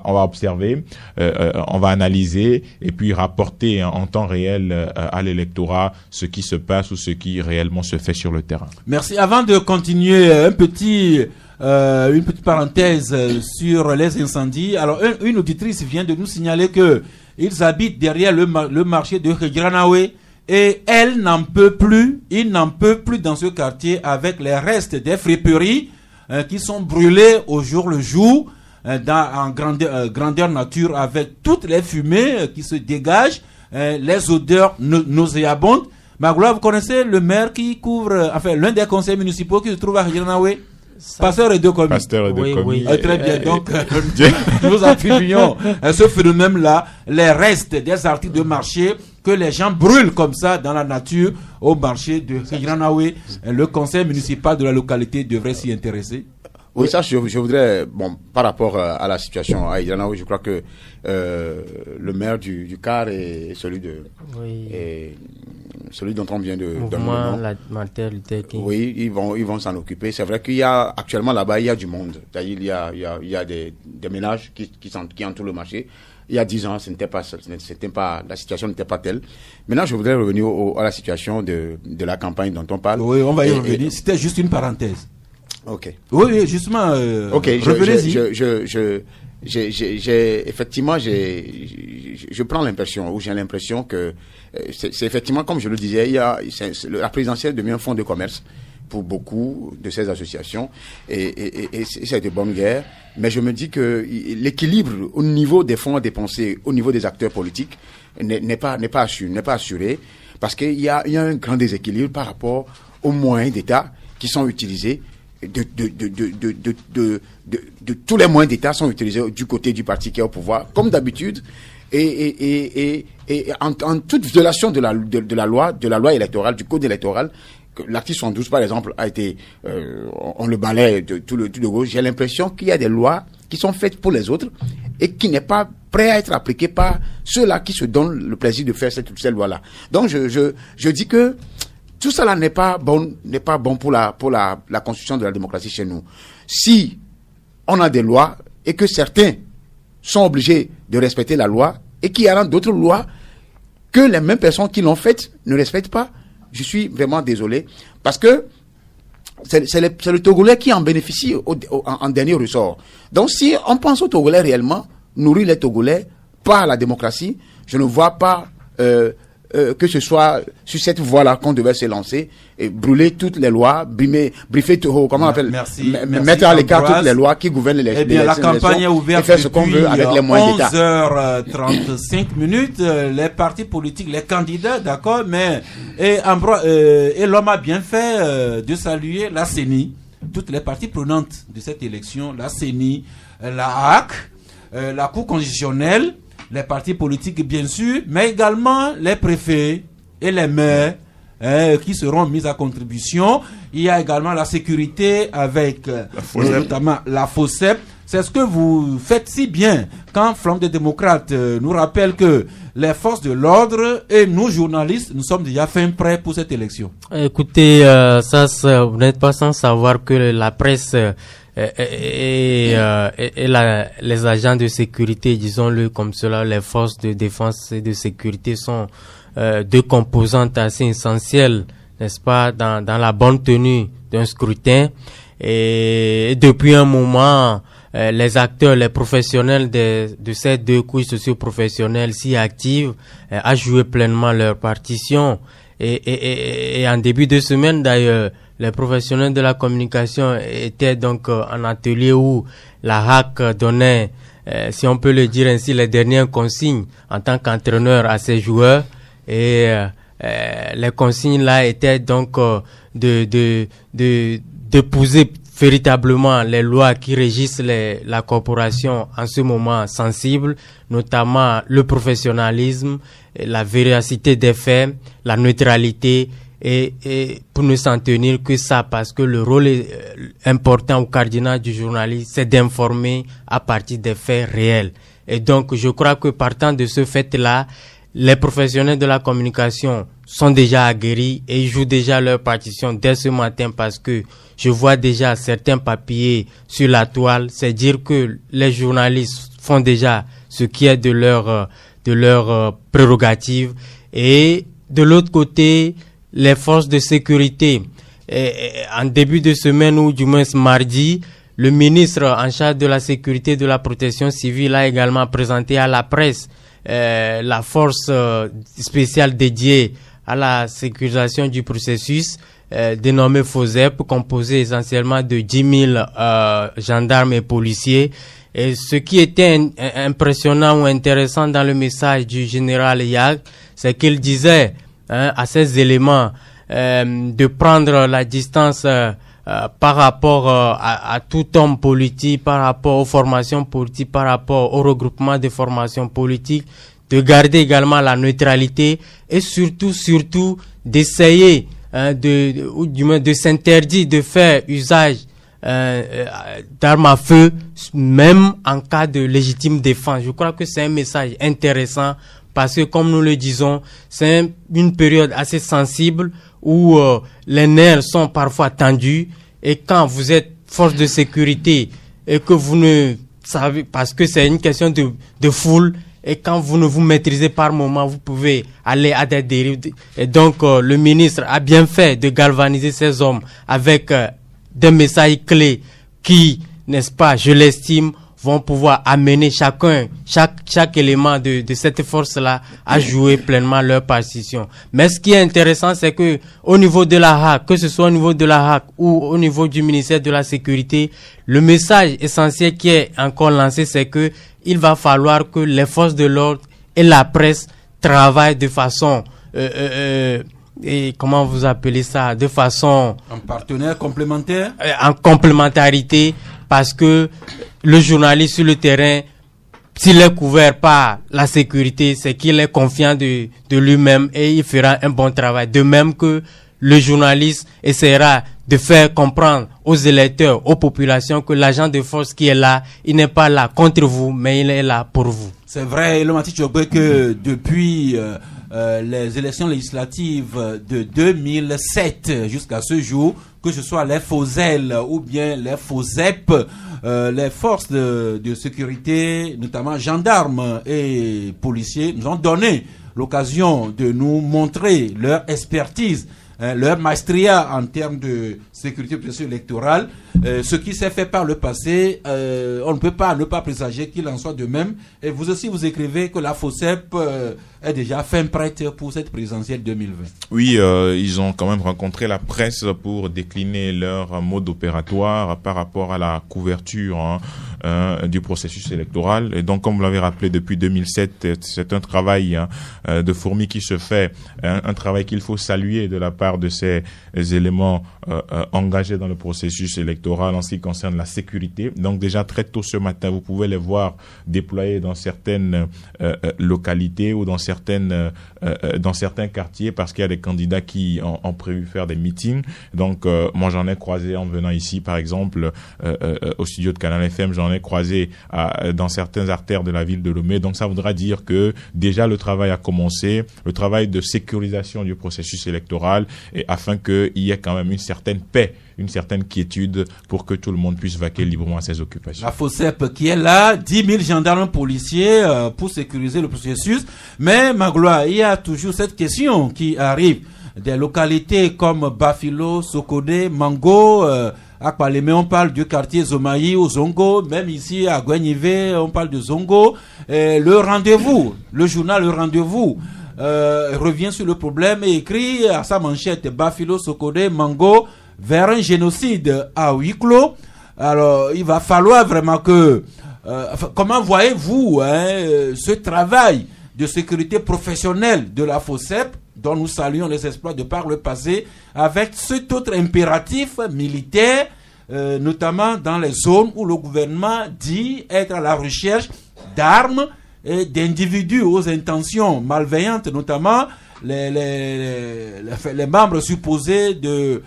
Speaker 4: observer, on va analyser et puis rapporter en temps réel à l'électorat ce qui se passe ou ce qui réellement se fait sur le terrain.
Speaker 1: Merci. Avant de continuer, une petite parenthèse sur les incendies. Alors, une auditrice vient de nous signaler que ils habitent derrière le marché de Regranawe et il n'en peut plus dans ce quartier avec les restes des friperies qui sont brûlés au jour le jour en grandeur nature avec toutes les fumées qui se dégagent, les odeurs nauséabondes. Magloire, vous connaissez le maire qui couvre, l'un des conseils municipaux qui se trouve à Regranawe? Pasteur et deux communes.
Speaker 3: Oui.
Speaker 1: Très bien. Donc, nous attribuons ce phénomène-là, les restes des articles de marché que les gens brûlent comme ça dans la nature au marché de Regranawe. Le conseil municipal de la localité devrait s'y intéresser.
Speaker 2: Oui, ça, je voudrais, par rapport à la situation à Regranawe, je crois que le maire du CAR et celui dont on vient de
Speaker 3: Mouvement Martin Luther King.
Speaker 2: Oui, ils vont s'en occuper. C'est vrai qu'il y a actuellement là-bas, il y a du monde. C'est-à-dire, il y a des ménages qui entourent le marché. Il y a 10 ans, la situation n'était pas telle. Maintenant, je voudrais revenir à la situation de la campagne dont on parle.
Speaker 1: Oui, on va y revenir. C'était juste une parenthèse.
Speaker 2: Ok.
Speaker 1: Oui, justement.
Speaker 2: Ok.
Speaker 1: Revenez-y.
Speaker 2: Effectivement, je prends l'impression, ou j'ai l'impression que c'est effectivement, comme je le disais, la présidentielle devient un fonds de commerce pour beaucoup de ces associations et c'est de bonne guerre. Mais je me dis que l'équilibre au niveau des fonds dépensés, au niveau des acteurs politiques, n'est pas assuré parce qu'il y a un grand déséquilibre par rapport aux moyens d'État qui sont utilisés. De tous les moyens d'État sont utilisés du côté du parti qui est au pouvoir, comme d'habitude, et en toute violation de la loi électorale, du code électoral. L'article 72, par exemple, a été, on le balaye de tout de gauche. J'ai l'impression qu'il y a des lois qui sont faites pour les autres et qui n'est pas prêt à être appliquées par ceux-là qui se donnent le plaisir de faire cette loi-là. Donc, je dis que tout cela n'est pas bon pour la construction de la démocratie chez nous. Si on a des lois et que certains sont obligés de respecter la loi et qu'il y a d'autres lois que les mêmes personnes qui l'ont faites ne respectent pas, je suis vraiment désolé parce que c'est le Togolais qui en bénéficie en dernier ressort. Donc si on pense aux Togolais réellement, nourrir les Togolais par la démocratie, je ne vois pas que ce soit sur cette voie-là qu'on devait se lancer et brûler toutes les lois, briefer tout, comment on appelle, mettre à l'écart toutes les lois qui gouvernent les
Speaker 1: Eh bien, la campagne est ouverte
Speaker 2: et faire ce qu'on veut avec les moyens d'État.
Speaker 1: 11h35, les partis politiques, les candidats, d'accord, mais et l'homme a bien fait de saluer la CENI, toutes les parties prenantes de cette élection, la CENI, la HAC, la Cour constitutionnelle, les partis politiques bien sûr, mais également les préfets et les maires qui seront mis à contribution. Il y a également la sécurité avec notamment la FOSEP. C'est ce que vous faites si bien quand Flamme des démocrates nous rappelle que les forces de l'ordre et nous journalistes, nous sommes déjà fin prêts pour cette élection.
Speaker 3: Écoutez, vous n'êtes pas sans savoir que la presse les agents de sécurité, disons-le comme cela, les forces de défense et de sécurité sont deux composantes assez essentielles, n'est-ce pas, dans la bonne tenue d'un scrutin. Et depuis un moment, les acteurs, les professionnels de ces deux couches socio-professionnelles s'y activent, à jouer pleinement leur partition. Et en début de semaine d'ailleurs, les professionnels de la communication étaient donc en atelier où la HAC donnait, si on peut le dire ainsi, les dernières consignes en tant qu'entraîneur à ses joueurs. Et les consignes là étaient donc d'épouser véritablement les lois qui régissent la corporation en ce moment sensible, notamment le professionnalisme, la véracité des faits, la neutralité, et pour ne s'en tenir que ça, parce que le rôle important ou cardinal du journaliste, c'est d'informer à partir des faits réels. Et donc, je crois que partant de ce fait-là, les professionnels de la communication sont déjà aguerris et ils jouent déjà leur partition dès ce matin, parce que je vois déjà certains papiers sur la toile. C'est dire que les journalistes font déjà ce qui est de leur prérogative. Et de l'autre côté, les forces de sécurité. En début de semaine, ou du moins mardi, le ministre en charge de la sécurité et de la protection civile a également présenté à la presse la force spéciale dédiée à la sécurisation du processus, dénommée FOSEP, composée essentiellement de 10 000 gendarmes et policiers. Et ce qui était impressionnant ou intéressant dans le message du général Yag, c'est qu'il disait à ces éléments de prendre la distance par rapport à tout homme politique, par rapport aux formations politiques, par rapport au regroupement des formations politiques, de garder également la neutralité et surtout d'essayer ou du moins de s'interdire de faire usage d'armes à feu, même en cas de légitime défense. Je crois que c'est un message intéressant, parce que, comme nous le disons, c'est une période assez sensible où les nerfs sont parfois tendus, et quand vous êtes force de sécurité et que vous ne savez, parce que c'est une question de foule, et quand vous ne vous maîtrisez par moment, vous pouvez aller à des dérives. Et donc, le ministre a bien fait de galvaniser ces hommes avec des messages clés qui, n'est-ce pas, je l'estime, vont pouvoir amener chaque élément de cette force-là à jouer pleinement leur partition. Mais ce qui est intéressant, c'est que au niveau de la HAC, que ce soit au niveau de la HAC ou au niveau du ministère de la Sécurité, le message essentiel qui est encore lancé, c'est que il va falloir que les forces de l'ordre et la presse travaillent de façon et comment vous appelez ça, de façon
Speaker 1: en partenaire complémentaire,
Speaker 3: en complémentarité, parce que le journaliste sur le terrain, s'il est couvert par la sécurité, c'est qu'il est confiant de lui-même et il fera un bon travail. De même que le journaliste essaiera de faire comprendre aux électeurs, aux populations, que l'agent de force qui est là, il n'est pas là contre vous, mais il est là pour vous.
Speaker 1: C'est vrai, le Mati Tchogbe, que depuis les élections législatives de 2007 jusqu'à ce jour, que ce soit les FOSEL ou bien les FOSEP, les forces de sécurité, notamment gendarmes et policiers, nous ont donné l'occasion de nous montrer leur expertise, leur maestria en termes de sécurité électorale. Ce qui s'est fait par le passé, on ne peut pas ne pas présager qu'il en soit de même. Et vous aussi, vous écrivez que la FOSEP est déjà fin prête pour cette présidentielle 2020.
Speaker 4: Oui, ils ont quand même rencontré la presse pour décliner leur mode opératoire par rapport à la couverture du processus électoral. Et donc, comme vous l'avez rappelé, depuis 2007, c'est un travail de fourmi qui se fait, un travail qu'il faut saluer de la part de ces éléments engagés dans le processus électoral en ce qui concerne la sécurité. Donc déjà très tôt ce matin, vous pouvez les voir déployés dans certaines localités ou dans certains quartiers, parce qu'il y a des candidats qui ont prévu faire des meetings. Donc moi j'en ai croisé en venant ici, par exemple au studio de Canal FM, j'en ai croisé dans certaines artères de la ville de Lomé. Donc ça voudra dire que déjà le travail a commencé, le travail de sécurisation du processus électoral, et afin qu'il y ait quand même une certaine paix, une certaine quiétude pour que tout le monde puisse vaquer librement à ses occupations.
Speaker 1: La FOSEP qui est là, 10 000 gendarmes policiers pour sécuriser le processus. Mais Magloire, il y a toujours cette question qui arrive. Des localités comme Bafilo, Sokodé, Mango, à Palémé, on parle du quartier Zomaï ou Zongo. Même ici à Guanivé, on parle de Zongo. Le rendez-vous, le journal Le Rendez-vous, revient sur le problème et écrit à sa manchette: Bafilo, Sokodé, Mango, vers un génocide à huis clos. Alors, il va falloir vraiment que... comment voyez-vous ce travail de sécurité professionnelle de la FOSEP, dont nous saluons les exploits de par le passé, avec cet autre impératif militaire, notamment dans les zones où le gouvernement dit être à la recherche d'armes et d'individus aux intentions malveillantes, notamment les membres supposés de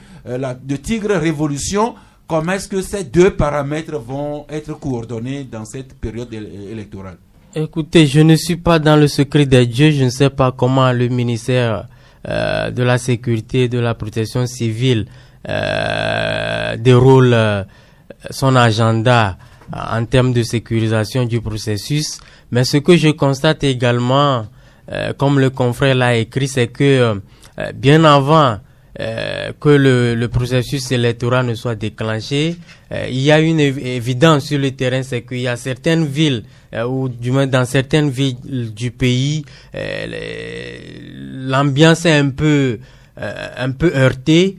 Speaker 1: Tigre Révolution. Comment est-ce que ces deux paramètres vont être coordonnés dans cette période électorale?
Speaker 3: Écoutez, je ne suis pas dans le secret des dieux. Je ne sais pas comment le ministère de la Sécurité et de la Protection civile déroule son agenda en termes de sécurisation du processus. Mais ce que je constate également, comme le confrère l'a écrit, c'est que bien avant que le processus électoral ne soit déclenché, il y a une évidence sur le terrain, c'est qu'il y a certaines villes, ou du moins dans certaines villes du pays, l'ambiance est un peu heurtée.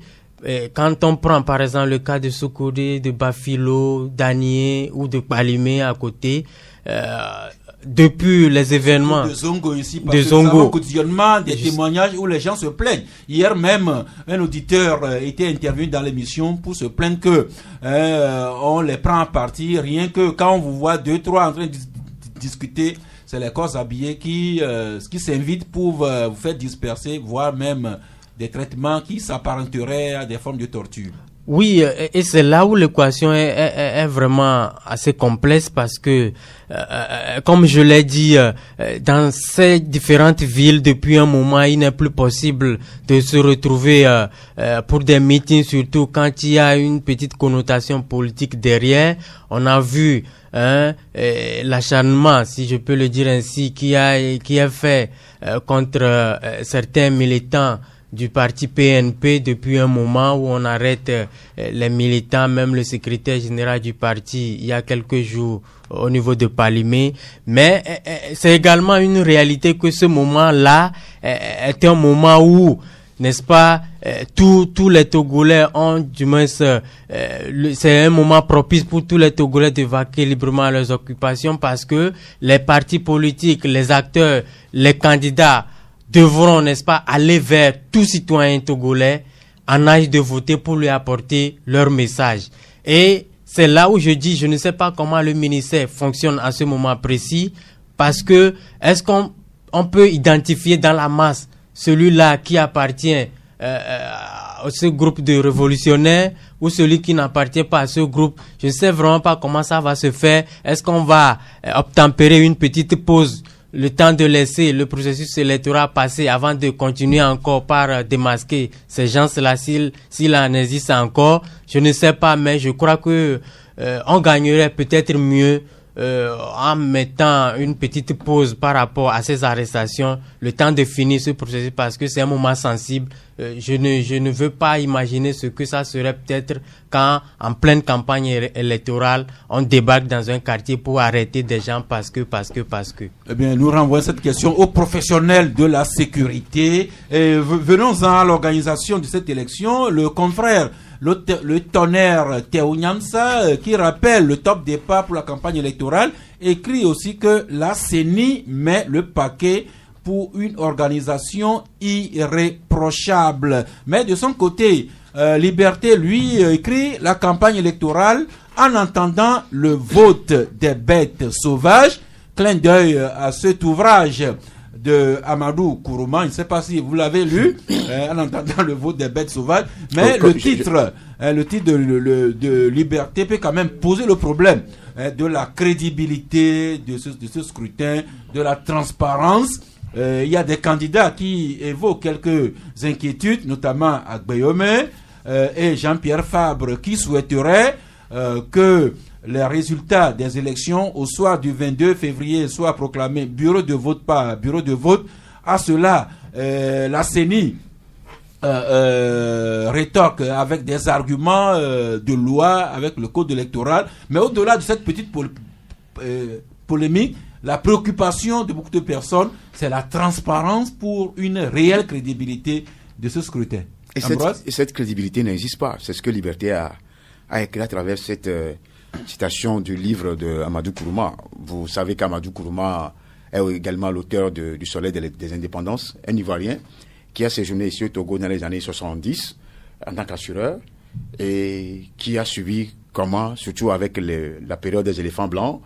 Speaker 3: Quand on prend par exemple le cas de Sokodé, de Bafilo, d'Anié ou de Palimé à côté, depuis les événements
Speaker 1: de Zongo ici, parce que Zongo, quotidiennement des témoignages où les gens se plaignent. Hier même, un auditeur était intervenu dans l'émission pour se plaindre que on les prend à partie, rien que quand on vous voit 2-3 en train de discuter, c'est les corps habillés qui s'invitent pour vous faire disperser, voire même des traitements qui s'apparenteraient à des formes de torture.
Speaker 3: Oui, et c'est là où l'équation est vraiment assez complexe parce que, comme je l'ai dit, dans ces différentes villes, depuis un moment, il n'est plus possible de se retrouver pour des meetings, surtout quand il y a une petite connotation politique derrière. On a vu l'acharnement, si je peux le dire ainsi, qui est fait contre certains militants du parti PNP depuis un moment où on arrête les militants, même le secrétaire général du parti il y a quelques jours au niveau de Palimé. Mais c'est également une réalité que ce moment-là est un moment où, n'est-ce pas, tous les Togolais ont, du moins, c'est un moment propice pour tous les Togolais de vaquer librement à leurs occupations parce que les partis politiques, les acteurs, les candidats devront, n'est-ce pas, aller vers tout citoyen togolais en âge de voter pour lui apporter leur message. Et c'est là où je dis, je ne sais pas comment le ministère fonctionne à ce moment précis, parce que est-ce qu'on peut identifier dans la masse celui-là qui appartient à ce groupe de révolutionnaires ou celui qui n'appartient pas à ce groupe? Je ne sais vraiment pas comment ça va se faire. Est-ce qu'on va obtempérer une petite pause, le temps de laisser le processus électoral passer avant de continuer encore par démasquer ces gens-là s'il en existe encore? Je ne sais pas, mais je crois que on gagnerait peut-être mieux en mettant une petite pause par rapport à ces arrestations, le temps de finir ce processus parce que c'est un moment sensible. Je ne veux pas imaginer ce que ça serait peut-être quand, en pleine campagne électorale, on débarque dans un quartier pour arrêter des gens parce que.
Speaker 1: Eh bien, nous renvoyons cette question aux professionnels de la sécurité. Venons-en à l'organisation de cette élection. Le confrère, le tonnerre Théo Nyamsa, qui rappelle le top départ pour la campagne électorale, écrit aussi que la CENI met le paquet pour une organisation irréprochable. Mais de son côté, Liberté, lui, écrit la campagne électorale en entendant le vote des bêtes sauvages. Clin d'œil à cet ouvrage de Amadou Kourouma, je ne sais pas si vous l'avez lu, en entendant le vote des bêtes sauvages, mais le titre de Liberté peut quand même poser le problème de la crédibilité de ce scrutin, de la transparence. Il y a des candidats qui évoquent quelques inquiétudes, notamment Agbayome et Jean-Pierre Fabre, qui souhaiteraient que les résultats des élections au soir du 22 février soient proclamés bureau de vote par bureau de vote. À cela, la CENI rétorque avec des arguments de loi, avec le code électoral. Mais au-delà de cette petite polémique, la préoccupation de beaucoup de personnes, c'est la transparence pour une réelle crédibilité de ce scrutin.
Speaker 2: Et cette crédibilité n'existe pas. C'est ce que Liberté a écrit à travers cette citation du livre de Amadou Kourouma. Vous savez qu'Amadou Kourouma est également l'auteur du Soleil des Indépendances, un Ivoirien qui a séjourné ici au Togo dans les années 70 en tant qu'assureur et qui a suivi comment, surtout avec la période des éléphants blancs,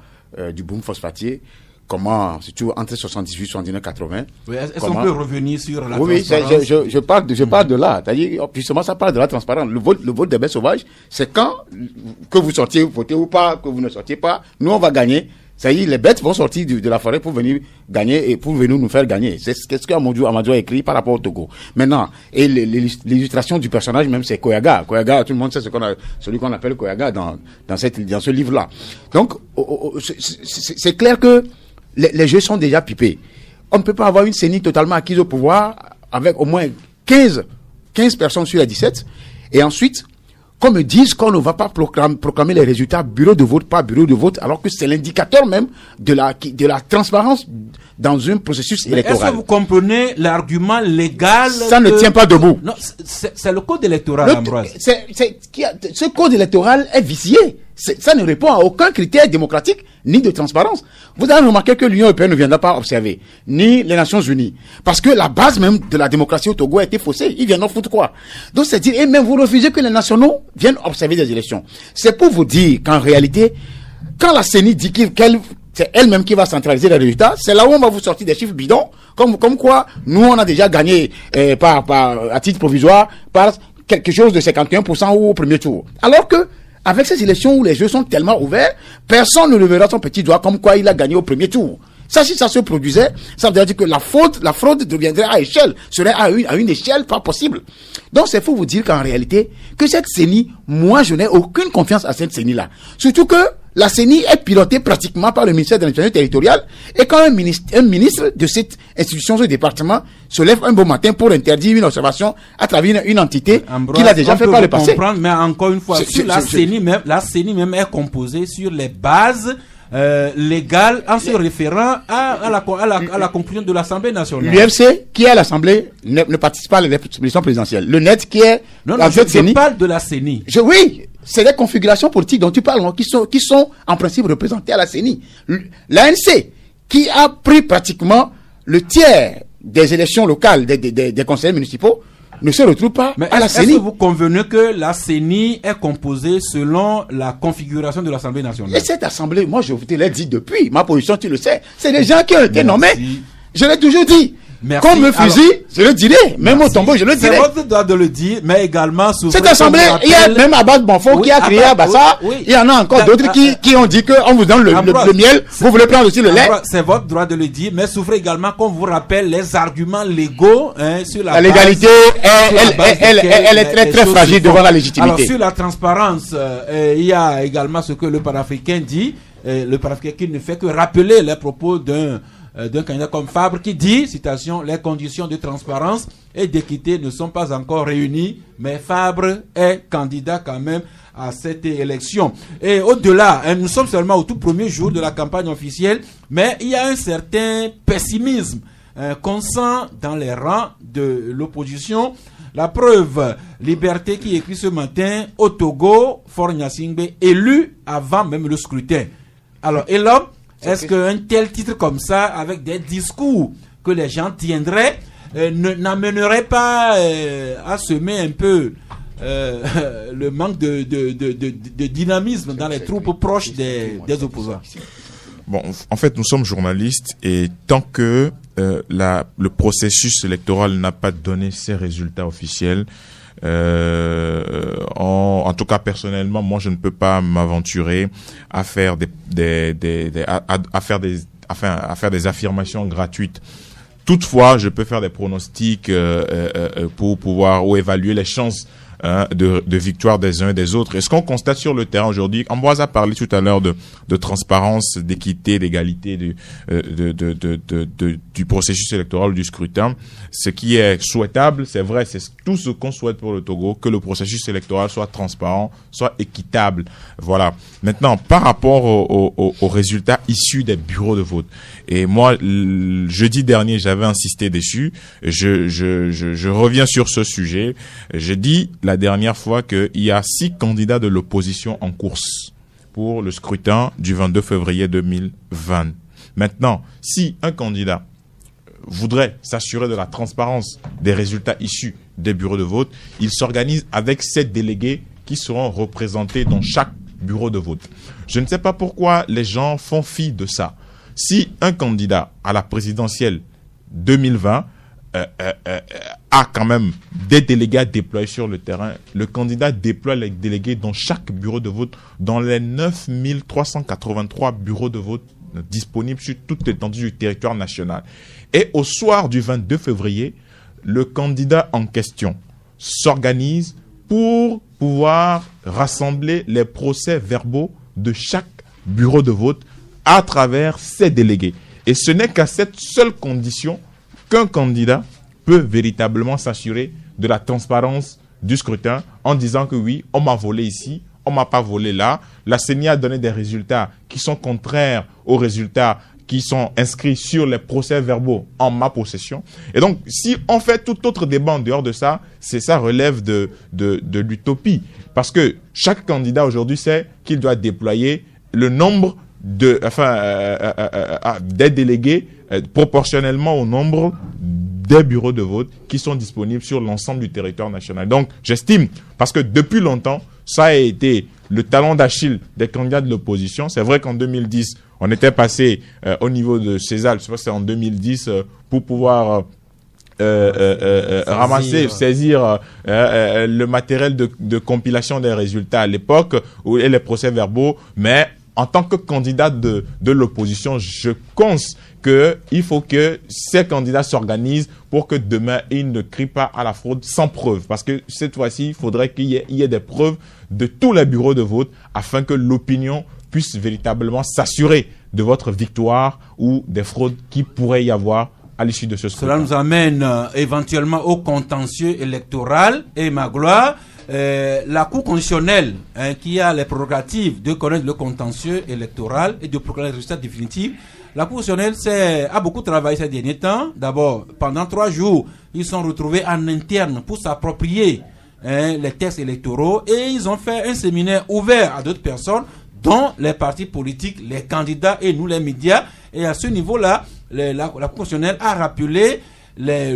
Speaker 2: du boom phosphatier, comment, surtout entre 78 et 79, 80.
Speaker 1: Oui, est-ce qu'on peut revenir sur la transparence?
Speaker 2: Oui, je parle de là. C'est-à-dire, justement, ça parle de la transparence. Le vote des bêtes sauvages, c'est quand que vous sortiez voter ou pas, que vous ne sortiez pas, nous on va gagner. Ça y est, les bêtes vont sortir de la forêt pour venir gagner et pour venir nous faire gagner. C'est ce qu'Amadou a écrit par rapport au Togo. Maintenant, et l'illustration du personnage même, c'est Koyaga. Koyaga, tout le monde sait celui qu'on appelle Koyaga dans ce livre-là. Donc, c'est clair que les jeux sont déjà pipés. On ne peut pas avoir une CENI totalement acquise au pouvoir avec au moins 15 personnes sur les 17. Et ensuite, qu'on me dise qu'on ne va pas proclamer les résultats bureau de vote par bureau de vote, alors que c'est l'indicateur même de la transparence dans un processus électoral.
Speaker 1: Est-ce que vous comprenez l'argument légal?
Speaker 2: Ça ne tient pas debout.
Speaker 1: Non, c'est le code électoral, Ambroise.
Speaker 2: Ce code électoral est vicié. Ça ne répond à aucun critère démocratique ni de transparence. Vous avez remarqué que l'Union européenne ne viendra pas observer, ni les Nations unies. Parce que la base même de la démocratie au Togo a été faussée. Ils viennent en foutre quoi? Donc c'est dire, et même vous refusez que les nationaux viennent observer des élections. C'est pour vous dire qu'en réalité, quand la CENI dit c'est elle-même qui va centraliser les résultats, c'est là où on va vous sortir des chiffres bidons, comme quoi, nous on a déjà gagné à titre provisoire par quelque chose de 51% au premier tour. Alors que avec ces élections où les jeux sont tellement ouverts, personne ne levera son petit doigt comme quoi il a gagné au premier tour. Ça, si ça se produisait, ça veut dire que la fraude deviendrait serait à une échelle pas possible. Donc, c'est faut vous dire qu'en réalité, que cette CENI, moi, je n'ai aucune confiance à cette CENI-là. Surtout que la CENI est pilotée pratiquement par le ministère de l'Administration territoriale, et quand un ministre de cette institution, ce département, se lève un beau matin pour interdire une observation à travers une entité qu'il a déjà fait par le passé.
Speaker 1: Mais encore une fois, la CENI même est composée sur les bases légales en se référant à la conclusion de l'Assemblée nationale.
Speaker 2: L'UFC, qui est à l'Assemblée, ne participe pas à l'élection présidentielle. Le NET, qui est
Speaker 1: je parle de la CENI.
Speaker 2: Oui, c'est des configurations politiques dont tu parles, qui sont en principe représentées à la CENI. L'ANC, qui a pris pratiquement le tiers des élections locales des conseillers municipaux, ne se retrouve pas à la CENI.
Speaker 1: Est-ce que vous convenez que la CENI est composée selon la configuration de l'Assemblée nationale?
Speaker 2: Et cette assemblée, moi je te l'ai dit depuis, ma position tu le sais, c'est des gens qui ont été nommés. Je l'ai toujours dit.
Speaker 1: Merci.
Speaker 2: Qu'on me fusille, je le dirai. Même au tombeau, je le dirai.
Speaker 1: C'est votre droit de le dire, mais également sous
Speaker 2: cette assemblée, il y a même Abbas Bonfo qui a créé Abassa. Il y en a encore d'autres qui ont dit qu'on vous donne le miel, vous voulez prendre aussi le lait.
Speaker 1: C'est votre droit de le dire, mais souffrez également qu'on vous rappelle les arguments légaux sur la
Speaker 2: légalité. Elle est très très fragile devant la légitimité.
Speaker 1: Alors sur la transparence, il y a également ce que le panafricain dit. Le panafricain qui ne fait que rappeler les propos d'un candidat comme Fabre qui dit, citation, les conditions de transparence et d'équité ne sont pas encore réunies, mais Fabre est candidat quand même à cette élection. Et au-delà, nous sommes seulement au tout premier jour de la campagne officielle, mais il y a un certain pessimisme qu'on sent dans les rangs de l'opposition. La preuve, Liberté qui écrit ce matin, au Togo, Faure Gnassingbé élu avant même le scrutin. Alors, et l'homme, est-ce qu'un tel titre comme ça, avec des discours que les gens tiendraient, n'amènerait pas à semer un peu le manque de dynamisme dans les troupes proches des opposants?
Speaker 4: Bon, en fait, nous sommes journalistes et tant que le processus électoral n'a pas donné ses résultats officiels, en tout cas personnellement, moi je ne peux pas m'aventurer à faire à faire des affirmations gratuites. Toutefois, je peux faire des pronostics pour pouvoir évaluer les chances de victoire des uns et des autres. Et ce qu'on constate sur le terrain aujourd'hui, Ambroise a parlé tout à l'heure de transparence, d'équité, d'égalité du processus électoral, du scrutin. Ce qui est souhaitable, c'est vrai, c'est tout ce qu'on souhaite pour le Togo, que le processus électoral soit transparent, soit équitable. Voilà. Maintenant, par rapport aux résultats issus des bureaux de vote. Et moi, jeudi dernier, j'avais insisté dessus. Je reviens sur ce sujet. Je dis la dernière fois qu'il y a 6 candidats de l'opposition en course pour le scrutin du 22 février 2020. Maintenant, si un candidat voudrait s'assurer de la transparence des résultats issus des bureaux de vote, il s'organise avec 7 délégués qui seront représentés dans chaque bureau de vote. Je ne sais pas pourquoi les gens font fi de ça. Si un candidat à la présidentielle 2020 a quand même des délégués déployés sur le terrain, le candidat déploie les délégués dans chaque bureau de vote, dans les 9383 bureaux de vote disponibles sur toute l'étendue du territoire national. Et au soir du 22 février, le candidat en question s'organise pour pouvoir rassembler les procès-verbaux de chaque bureau de vote à travers ses délégués. Et ce n'est qu'à cette seule condition qu'un candidat peut véritablement s'assurer de la transparence du scrutin en disant que oui, on m'a volé ici, on m'a pas volé là. La CENI a donné des résultats qui sont contraires aux résultats qui sont inscrits sur les procès-verbaux en ma possession. Et donc, si on fait tout autre débat en dehors de ça, ça relève de l'utopie. Parce que chaque candidat aujourd'hui sait qu'il doit déployer le nombre des délégués proportionnellement au nombre des bureaux de vote qui sont disponibles sur l'ensemble du territoire national. Donc, j'estime, parce que depuis longtemps, ça a été le talon d'Achille des candidats de l'opposition. C'est vrai qu'en 2010, on était passé au niveau de César, je sais pas si c'est en 2010, pour pouvoir saisir le matériel de compilation des résultats à l'époque, et les procès-verbaux, mais en tant que candidat de l'opposition, je pense qu'il faut que ces candidats s'organisent pour que demain, ils ne crient pas à la fraude sans preuve. Parce que cette fois-ci, il faudrait qu'il y ait des preuves de tous les bureaux de vote afin que l'opinion puisse véritablement s'assurer de votre victoire ou des fraudes qui pourraient y avoir à l'issue de ce scrutin.
Speaker 1: Cela nous amène éventuellement au contentieux électoral et ma gloire. La Cour constitutionnelle qui a les prérogatives de connaître le contentieux électoral et de proclamer les résultats définitifs. La Cour constitutionnelle a beaucoup travaillé ces derniers temps. D'abord, pendant 3 jours, ils sont retrouvés en interne pour s'approprier les textes électoraux et ils ont fait un séminaire ouvert à d'autres personnes, dont les partis politiques, les candidats et nous les médias. Et à ce niveau-là, la Cour constitutionnelle a rappelé les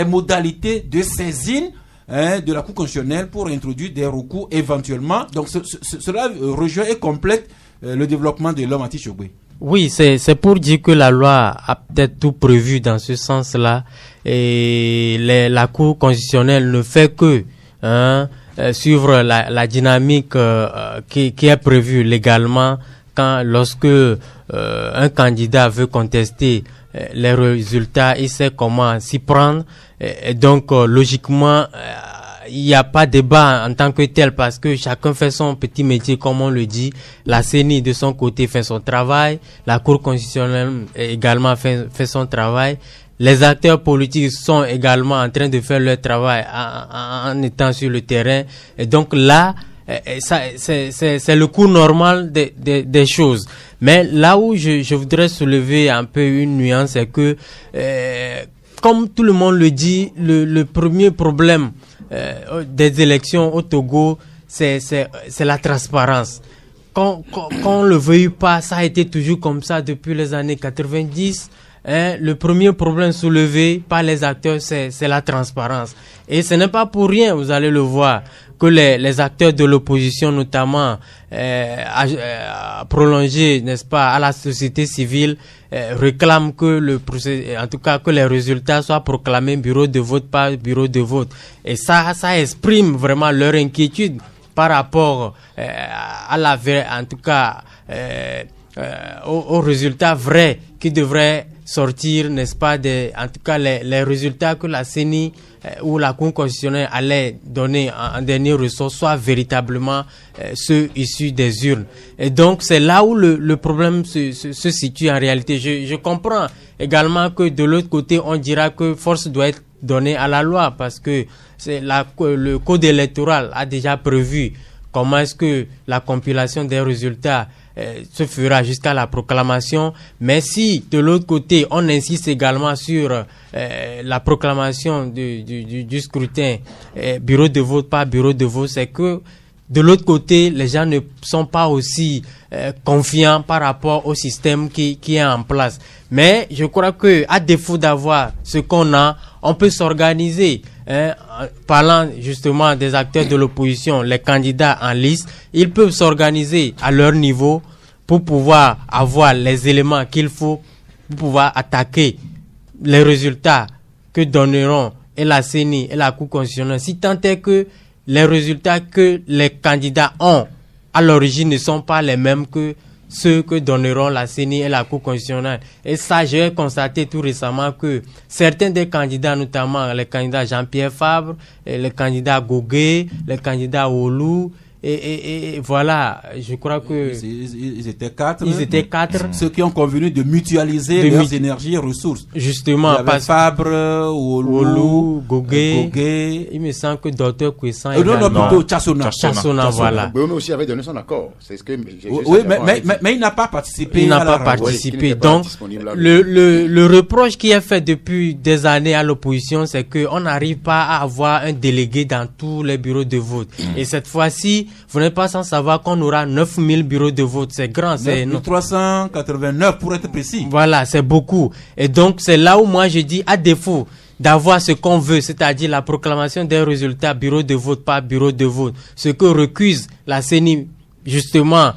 Speaker 1: modalités de saisine de la Cour constitutionnelle pour introduire des recours éventuellement. Donc cela rejoint et complète le développement de l'homme anti-Chogwe.
Speaker 3: Oui, c'est pour dire que la loi a peut-être tout prévu dans ce sens-là et la Cour constitutionnelle ne fait que suivre la dynamique qui est prévue légalement lorsque un candidat veut contester les résultats, il sait comment s'y prendre et donc logiquement il n'y a pas de débat en tant que tel parce que chacun fait son petit métier comme on le dit. La CENI de son côté fait son travail, la Cour constitutionnelle également fait son travail. Les acteurs politiques sont également en train de faire leur travail en étant sur le terrain. Et donc là, c'est le cours normal des choses. Mais là où je voudrais soulever un peu une nuance, c'est que, comme tout le monde le dit, le premier problème des élections au Togo, c'est la transparence. Qu'on le veuille pas, ça a été toujours comme ça depuis les années 90. Le premier problème soulevé par les acteurs, c'est la transparence. Et ce n'est pas pour rien, vous allez le voir, que les acteurs de l'opposition, notamment prolongés, n'est-ce pas, à la société civile, réclament que en tout cas que les résultats soient proclamés bureau de vote par bureau de vote. Et ça exprime vraiment leur inquiétude par rapport en tout cas aux résultats vrais qui devraient sortir, n'est-ce pas, en tout cas les résultats que la CENI ou la Cour constitutionnelle allait donner en dernier ressort soient véritablement ceux issus des urnes. Et donc c'est là où le problème se situe en réalité. Je comprends également que de l'autre côté on dira que force doit être donnée à la loi parce que le code électoral a déjà prévu comment est-ce que la compilation des résultats se fera jusqu'à la proclamation. Mais si de l'autre côté on insiste également sur la proclamation du scrutin bureau de vote par bureau de vote, c'est que de l'autre côté les gens ne sont pas aussi confiants par rapport au système qui est en place. Mais je crois que à défaut d'avoir ce qu'on a, on peut s'organiser. Parlant justement des acteurs de l'opposition, les candidats en liste, ils peuvent s'organiser à leur niveau pour pouvoir avoir les éléments qu'il faut pour pouvoir attaquer les résultats que donneront et la CENI et la Cour constitutionnelle. Si tant est que les résultats que les candidats ont à l'origine ne sont pas les mêmes que ce que donneront la CENI et la Cour constitutionnelle. Et ça, j'ai constaté tout récemment que certains des candidats, notamment les candidats Jean-Pierre Fabre, les candidats Gogué, les candidats Oulu, et voilà, je crois que
Speaker 1: ils étaient 4.
Speaker 3: Ils étaient 4.
Speaker 1: Ceux qui ont convenu de mutualiser leurs énergies et ressources.
Speaker 3: Justement,
Speaker 1: parce Fabre,
Speaker 3: Oulu, Gogué. Il me semble que Dr Kouessan
Speaker 1: non, plutôt Tchassona,
Speaker 3: voilà.
Speaker 2: Mais aussi avait donné son accord. C'est ce que
Speaker 1: oui, mais il n'a pas participé.
Speaker 3: Il n'a pas participé. Donc, le reproche qui est fait depuis des années à l'opposition, c'est qu'on n'arrive pas à avoir un délégué dans tous les bureaux de vote. Et cette fois-ci, vous n'êtes pas sans savoir qu'on aura 9000 bureaux de vote. C'est grand. C'est
Speaker 1: 389 pour être précis.
Speaker 3: Voilà, c'est beaucoup. Et donc, c'est là où moi je dis, à défaut d'avoir ce qu'on veut, c'est-à-dire la proclamation des résultats bureau de vote par bureau de vote, ce que recuse la CENI, justement,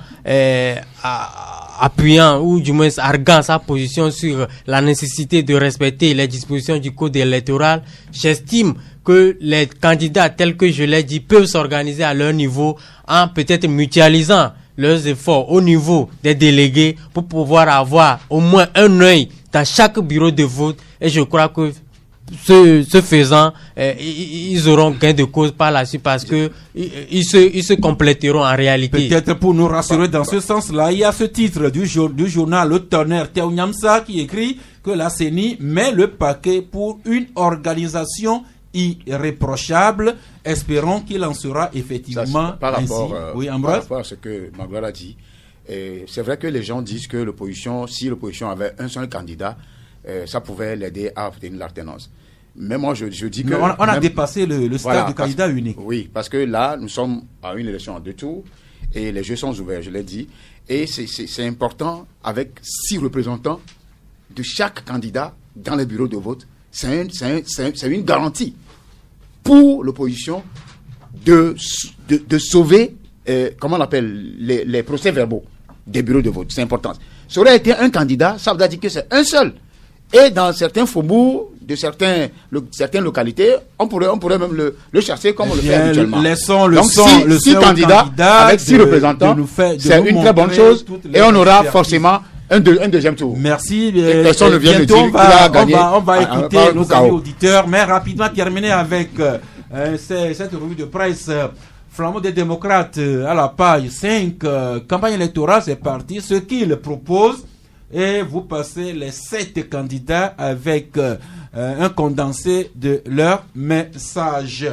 Speaker 3: appuyant ou du moins arguant sa position sur la nécessité de respecter les dispositions du code électoral, j'estime que les candidats tels que je l'ai dit peuvent s'organiser à leur niveau en peut-être mutualisant leurs efforts au niveau des délégués pour pouvoir avoir au moins un œil dans chaque bureau de vote. Et je crois que ce faisant, ils auront gain de cause par la suite parce que ils se compléteront en réalité.
Speaker 1: Peut-être pour nous rassurer dans ce sens-là, il y a ce titre du journal Le Tonnerre Théo Nyamsa qui écrit que la CENI met le paquet pour une organisation irréprochable. Espérons qu'il en sera effectivement
Speaker 2: par
Speaker 1: ainsi.
Speaker 2: Oui, par rapport à ce que Magloire a dit, c'est vrai que les gens disent que l'opposition, si l'opposition avait un seul candidat, ça pouvait l'aider à obtenir l'alternance. Mais moi, je dis que...
Speaker 1: On a dépassé le stade du candidat unique.
Speaker 2: Oui, parce que là, nous sommes à une élection en 2 tours et les jeux sont ouverts, je l'ai dit. Et c'est important, avec 6 représentants de chaque candidat dans les bureaux de vote, c'est une garantie pour l'opposition de sauver, comment on appelle, les procès-verbaux des bureaux de vote. C'est important. Ça aurait été un candidat, ça veut dire que c'est un seul. Et dans certains faubourgs, de certaines localités, on pourrait même le chasser comme on le fait habituellement.
Speaker 1: Donc,
Speaker 2: 6 candidats avec 6 représentants, c'est une très bonne chose. Et on aura forcément un deuxième tour.
Speaker 1: Merci.
Speaker 2: Personne ne vient de
Speaker 1: dire on va écouter nos amis auditeurs, mais rapidement terminer avec cette revue de presse. Flambeau des démocrates à la page 5. Campagne électorale, c'est parti. Ce qu'ils proposent. Et vous passez les 7 candidats avec un condensé de leur message.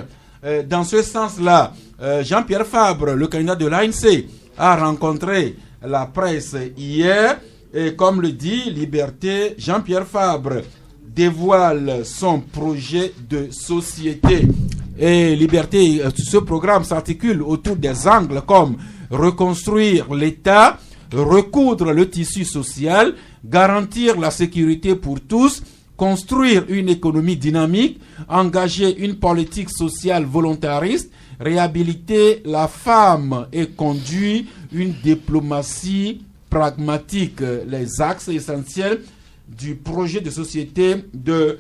Speaker 1: Dans ce sens-là, Jean-Pierre Fabre, le candidat de l'ANC, a rencontré la presse hier. Et comme le dit Liberté, Jean-Pierre Fabre dévoile son projet de société. Et Liberté, ce programme s'articule autour des angles comme reconstruire l'État, recoudre le tissu social, garantir la sécurité pour tous, construire une économie dynamique, engager une politique sociale volontariste, réhabiliter la femme et conduire une diplomatie pragmatique. Les axes essentiels du projet de société de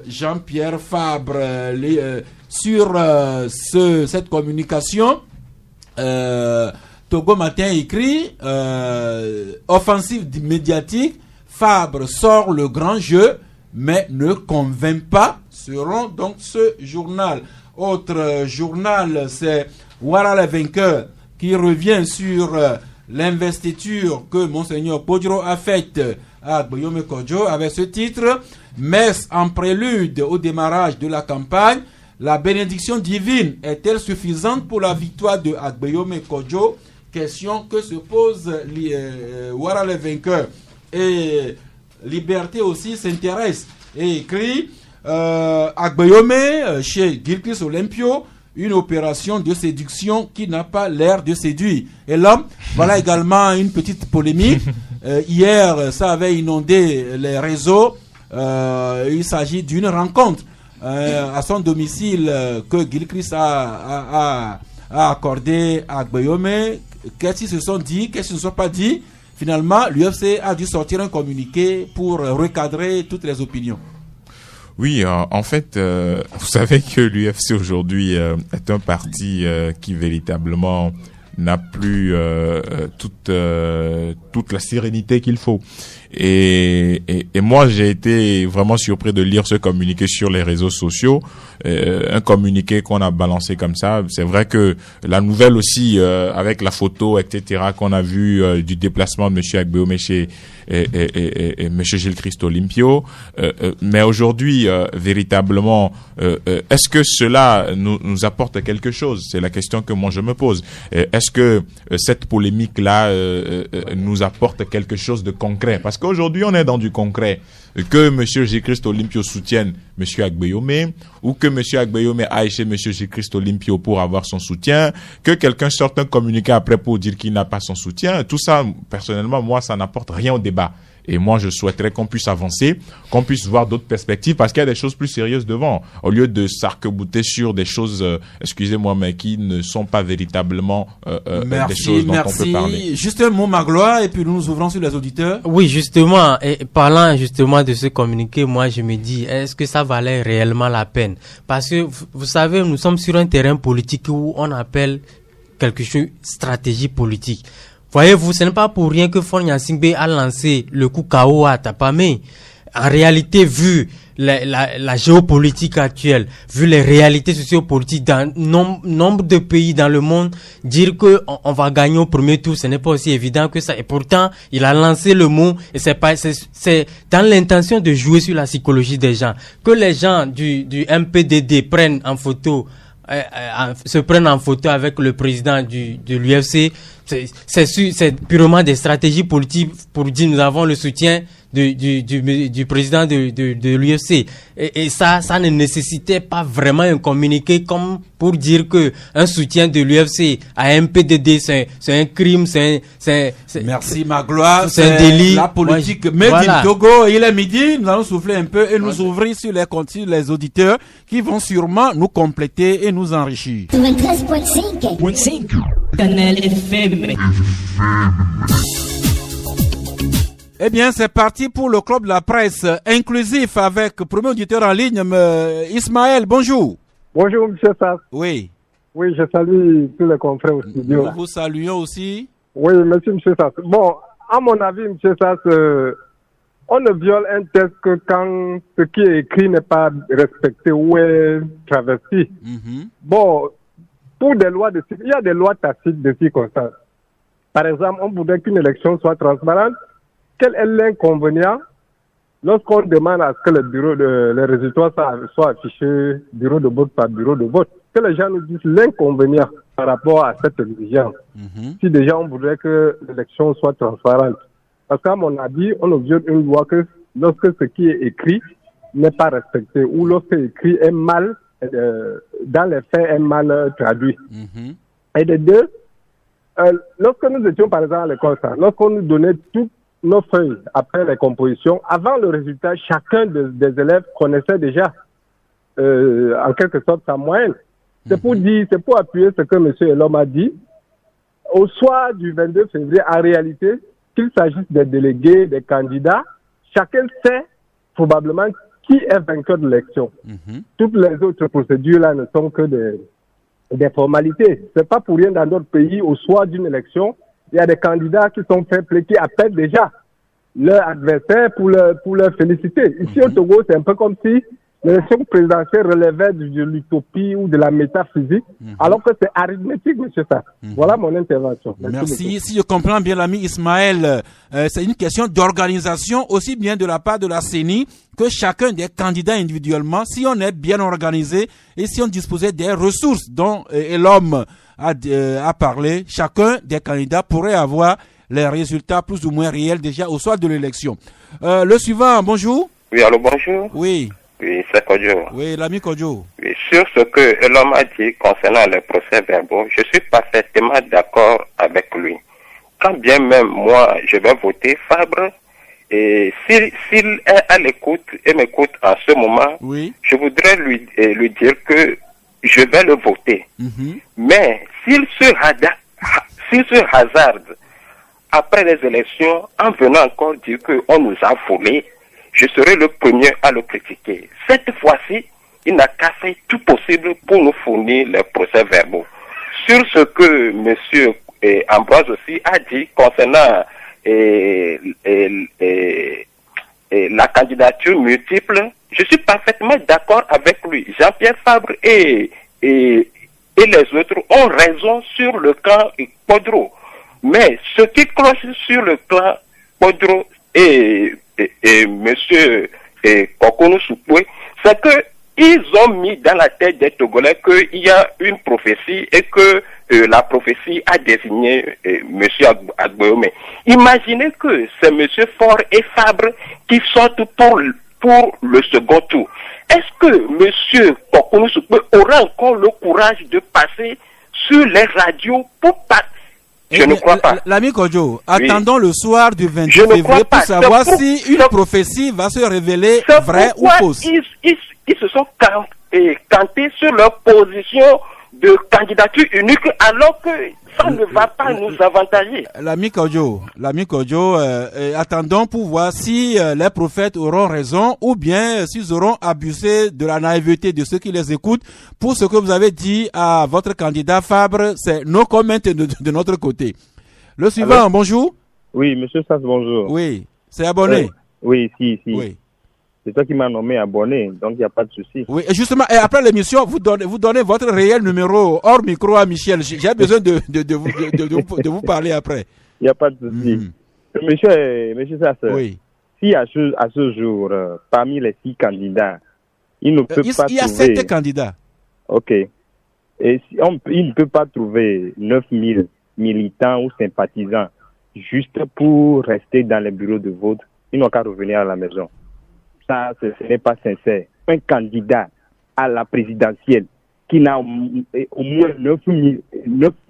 Speaker 1: Jean-Pierre Fabre. Sur cette communication, Togo Matin écrit offensive médiatique, Fabre sort le grand jeu mais ne convainc pas, selon donc ce journal. Autre journal, c'est Voilà le vainqueur qui revient sur l'investiture que Monseigneur Kodjo a faite à Agboyome Kodjo avec ce titre: messe en prélude au démarrage de la campagne. La bénédiction divine est-elle suffisante pour la victoire de Agboyome Kodjo? Question que se pose Ouara le vainqueur. Et Liberté aussi s'intéresse et écrit Agboyome chez Gilcris Olympio, une opération de séduction qui n'a pas l'air de séduire. Et là, voilà également une petite polémique. Hier, ça avait inondé les réseaux. Il s'agit d'une rencontre à son domicile que Gilcris a accordé à Agboyome. Qu'est-ce qu'ils se sont dit, qu'est-ce qu'ils ne se sont pas dit? Finalement, l'UFC a dû sortir un communiqué pour recadrer toutes les opinions.
Speaker 4: Oui, en fait, vous savez que l'UFC aujourd'hui est un parti qui véritablement n'a plus toute la sérénité qu'il faut. Et moi, j'ai été vraiment surpris de lire ce communiqué sur les réseaux sociaux, un communiqué qu'on a balancé comme ça. C'est vrai que la nouvelle aussi, avec la photo, etc., qu'on a vu du déplacement de monsieur Agbeome chez et monsieur Gilles Christ Olympio, mais aujourd'hui, véritablement, est-ce que cela nous apporte quelque chose? C'est la question que moi je me pose. Est-ce que cette polémique-là nous apporte quelque chose de concret? Parce qu'aujourd'hui, on est dans du concret. Que M. Gilles-Christ Olympio soutienne M. Agbeome, ou que M. Agbeome aille chez M. Gilles-Christ Olympio pour avoir son soutien, que quelqu'un sorte un communiqué après pour dire qu'il n'a pas son soutien, tout ça, personnellement, moi, ça n'apporte rien au débat. Et moi, je souhaiterais qu'on puisse avancer, qu'on puisse voir d'autres perspectives, parce qu'il y a des choses plus sérieuses devant. Au lieu de s'arc-bouter sur des choses, excusez-moi, mais qui ne sont pas véritablement des choses dont on peut parler.
Speaker 1: Juste un mot, Magloire, et puis nous ouvrons sur les auditeurs.
Speaker 3: Oui, justement, et parlant justement de ce communiqué, moi, je me dis, est-ce que ça valait réellement la peine? Parce que, vous savez, nous sommes sur un terrain politique où on appelle quelque chose stratégie politique. Voyez-vous, ce n'est pas pour rien que Faure Gnassingbé a lancé le coup KO à Tapamé. En réalité, vu la géopolitique actuelle, vu les réalités sociopolitiques dans nombre de pays dans le monde, dire que on va gagner au premier tour, ce n'est pas aussi évident que ça. Et pourtant, il a lancé le mot, et c'est dans l'intention de jouer sur la psychologie des gens. Que les gens du MPDD prennent en photo, se prennent en photo avec le président de l'UFC, c'est purement des stratégies politiques pour dire nous avons le soutien du président de l'UFC. Et ça ne nécessitait pas vraiment un communiqué comme pour dire que un soutien de l'UFC à MPDD, c'est un crime,
Speaker 1: Merci Magloire,
Speaker 3: c'est un délit.
Speaker 1: La politique made in Togo. Il est midi, nous allons souffler un peu et nous ouvrir sur les contenus, les auditeurs qui vont sûrement nous compléter et nous enrichir.
Speaker 6: 93.5 Canal FM.
Speaker 1: Eh bien, c'est parti pour le club de la presse inclusif avec premier auditeur en ligne, Ismaël, bonjour.
Speaker 7: Bonjour, M. Sass.
Speaker 1: Oui.
Speaker 7: Oui, je salue tous les confrères au studio.
Speaker 1: Nous vous saluons aussi.
Speaker 7: Oui, merci, M. Sass. Bon, à mon avis, M. Sass, on ne viole un texte que quand ce qui est écrit n'est pas respecté ou est travesti. Bon, pour des lois il y a des lois tacites de circonstances. Par exemple, on voudrait qu'une élection soit transparente. Quel est l'inconvénient lorsqu'on demande à ce que les résultats soient affichés bureau de vote par bureau de vote? Que les gens nous disent l'inconvénient par rapport à cette exigence. Si déjà on voudrait que l'élection soit transparente. Parce qu'à mon avis, on ne viole une loi que lorsque ce qui est écrit n'est pas respecté ou lorsque écrit est mal, dans les faits est mal traduit. Et de deux, lorsque nous étions par exemple à l'école, lorsqu'on nous donnait toutes nos feuilles après les compositions, avant le résultat, chacun des élèves connaissait déjà en quelque sorte sa moyenne. C'est pour dire, c'est pour appuyer ce que M. Elom a dit. Au soir du 22 février, en réalité, qu'il s'agisse des délégués, des candidats, chacun sait probablement qui est vainqueur de l'élection. Toutes les autres procédures-là ne sont que des formalités. C'est pas pour rien dans d'autres pays, au soir d'une élection, il y a des candidats qui sont faits play, qui appellent déjà leur adversaire pour leur féliciter. Ici au Togo, c'est un peu comme si l'élection présidentielle relevait de l'utopie ou de la métaphysique, alors que c'est arithmétique, monsieur ça. Voilà mon intervention.
Speaker 1: Merci. Si je comprends bien l'ami Ismaël, c'est une question d'organisation aussi bien de la part de la CENI que chacun des candidats individuellement. Si on est bien organisé et si on disposait des ressources dont l'homme a parlé, chacun des candidats pourrait avoir les résultats plus ou moins réels déjà au soir de l'élection. Le suivant, bonjour.
Speaker 8: Oui, allô, bonjour.
Speaker 1: Oui.
Speaker 8: Oui, c'est Kodjo.
Speaker 1: Oui, l'ami Kodjo.
Speaker 8: Oui, sur ce que l'homme a dit concernant les procès-verbaux, je suis parfaitement d'accord avec lui. Quand bien même moi, je vais voter Fabre, et s'il est à l'écoute et m'écoute en ce moment, je voudrais lui dire que je vais le voter. Mais s'il se hasarde après les élections en venant encore dire qu'on nous a volé, je serai le premier à le critiquer. Cette fois-ci, il n'a qu'à faire tout possible pour nous fournir les procès-verbaux. Sur ce que M. Ambroise aussi a dit concernant la candidature multiple, je suis parfaitement d'accord avec lui. Jean-Pierre Fabre et les autres ont raison sur le clan Podro. Mais ce qui cloche sur le clan Podro et monsieur Kokonou Soupoué, c'est que ils ont mis dans la tête des Togolais qu'il y a une prophétie et que la prophétie a désigné monsieur Agboyome. Imaginez que c'est monsieur Faure et Fabre qui sortent pour le second tour. Est-ce que monsieur Kokonou Soupoué aura encore le courage de passer sur les radios pour pas? Je ne crois pas.
Speaker 1: L'ami Kodjo, attendons le soir du 22 février pour savoir si une prophétie va se révéler vraie ou fausse.
Speaker 8: Ils se sont cantés sur leur position de candidature unique alors que ça ne va pas nous avantager.
Speaker 1: L'ami Kodjo, attendons pour voir si les prophètes auront raison ou bien s'ils auront abusé de la naïveté de ceux qui les écoutent. Pour ce que vous avez dit à votre candidat Fabre, c'est no comment de notre côté. Le suivant, alors, bonjour.
Speaker 9: Oui, monsieur Sass, bonjour.
Speaker 1: Oui, c'est abonné.
Speaker 9: Oui, si.
Speaker 1: Oui.
Speaker 9: C'est toi qui m'as nommé abonné, donc il n'y a pas de souci.
Speaker 1: Oui, et justement, et après l'émission, vous donnez votre réel numéro hors micro à Michel. J'ai besoin de vous parler après.
Speaker 9: Il n'y a pas de souci. Monsieur Sass,
Speaker 1: oui.
Speaker 9: Si à ce jour, parmi les 6 candidats, il ne peut pas trouver... Il y a
Speaker 1: 7 candidats.
Speaker 9: Ok. Et il ne peut pas trouver 9000 militants ou sympathisants juste pour rester dans les bureaux de vote. Ils n'ont qu'à revenir à la maison. Ça, ce n'est pas sincère. Un candidat à la présidentielle qui n'a au moins 9000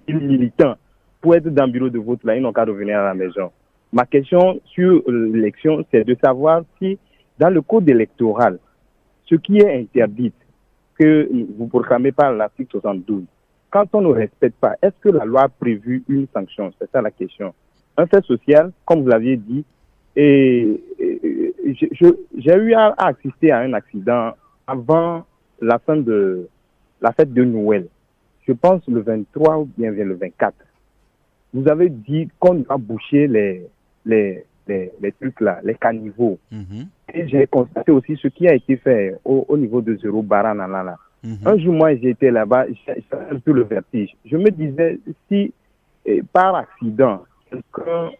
Speaker 9: militants pour être dans le bureau de vote, là, ils n'ont qu'à revenir à la maison. Ma question sur l'élection, c'est de savoir si, dans le code électoral, ce qui est interdit, que vous proclamez par l'article 72, quand on ne respecte pas, est-ce que la loi a prévu une sanction? C'est ça la question. Un fait social, comme vous l'aviez dit, et j'ai eu à assister à un accident avant la fin de la fête de Noël. Je pense le 23 ou bien le 24. Vous avez dit qu'on doit boucher les trucs là, les caniveaux. Et j'ai constaté aussi ce qui a été fait au niveau de Zéro Baranana là. Un jour, moi, j'étais là-bas, j'avais un peu le vertige. Je me disais, si par accident, quelqu'un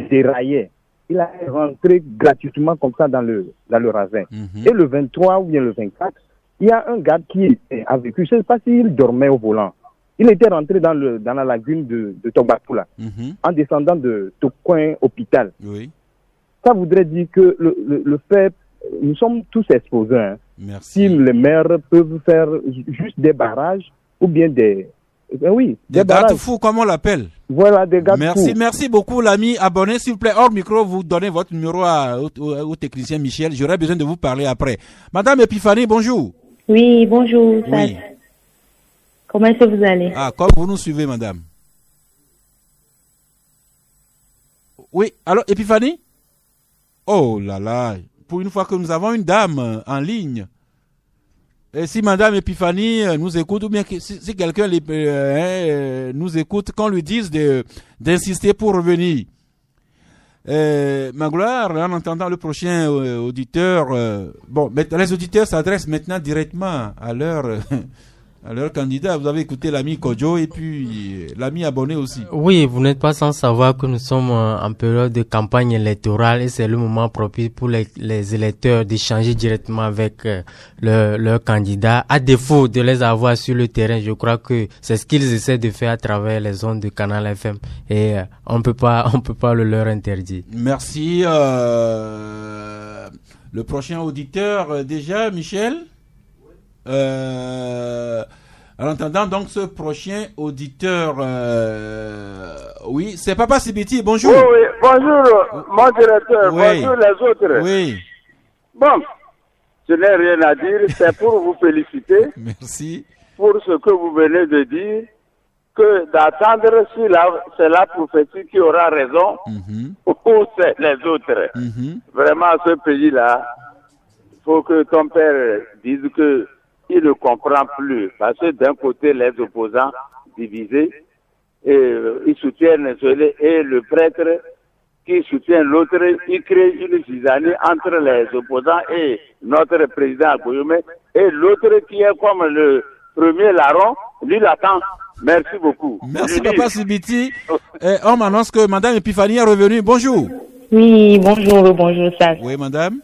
Speaker 9: déraillait, il a rentré gratuitement comme ça dans le ravin. Et le 23 ou bien le 24, il y a un gars qui était avec lui. Je ne sais pas s'il dormait au volant. Il était rentré dans la lagune de Tombouctou là, en descendant de Tocoin hôpital. Oui. Ça voudrait dire que le fait, nous sommes tous exposés. Hein. Si les maires peuvent faire juste des barrages ou bien des garde-fous,
Speaker 1: comme on l'appelle.
Speaker 9: Voilà, des garde-fous.
Speaker 1: Merci beaucoup, l'ami. Abonnez, s'il vous plaît. Hors micro, vous donnez votre numéro au technicien Michel. J'aurai besoin de vous parler après. Madame Epiphanie, bonjour.
Speaker 10: Oui, bonjour. Oui. Comment est-ce que vous allez?
Speaker 1: Comme vous nous suivez, madame. Oui, alors, Epiphanie? Oh là là, pour une fois que nous avons une dame en ligne. Et si Madame Epiphanie nous écoute, ou bien si quelqu'un nous écoute, qu'on lui dise d'insister pour revenir. Magloire, en entendant le prochain auditeur, les auditeurs s'adressent maintenant directement à leur candidat. Vous avez écouté l'ami Kodjo et puis l'ami abonné aussi.
Speaker 3: Oui, vous n'êtes pas sans savoir que nous sommes en période de campagne électorale et c'est le moment propice pour les électeurs d'échanger directement avec leur candidat. À défaut de les avoir sur le terrain, je crois que c'est ce qu'ils essaient de faire à travers les ondes de Canal FM et on peut pas le leur interdire.
Speaker 1: Merci. Le prochain auditeur déjà, Michel. En attendant donc ce prochain auditeur, oui, c'est Papa Sibiti, bonjour.
Speaker 11: Oui, bonjour, mon directeur, bonjour les autres.
Speaker 1: Oui.
Speaker 11: Bon, je n'ai rien à dire, c'est pour vous féliciter.
Speaker 1: Merci.
Speaker 11: Pour ce que vous venez de dire, que d'attendre si c'est la prophétie qui aura raison, ou c'est les autres. Vraiment, ce pays-là, il faut que ton père dise que il ne comprend plus, parce que d'un côté les opposants, divisés. Et ils soutiennent et le prêtre qui soutient l'autre, il crée une zizanie entre les opposants et notre président Agoyome, et l'autre qui est comme le premier larron, lui l'attend. Merci beaucoup.
Speaker 1: Merci Papa Sibiti. On m'annonce que Madame Epiphanie est revenue. Bonjour.
Speaker 10: Oui, bonjour ça.
Speaker 1: Oui, Madame.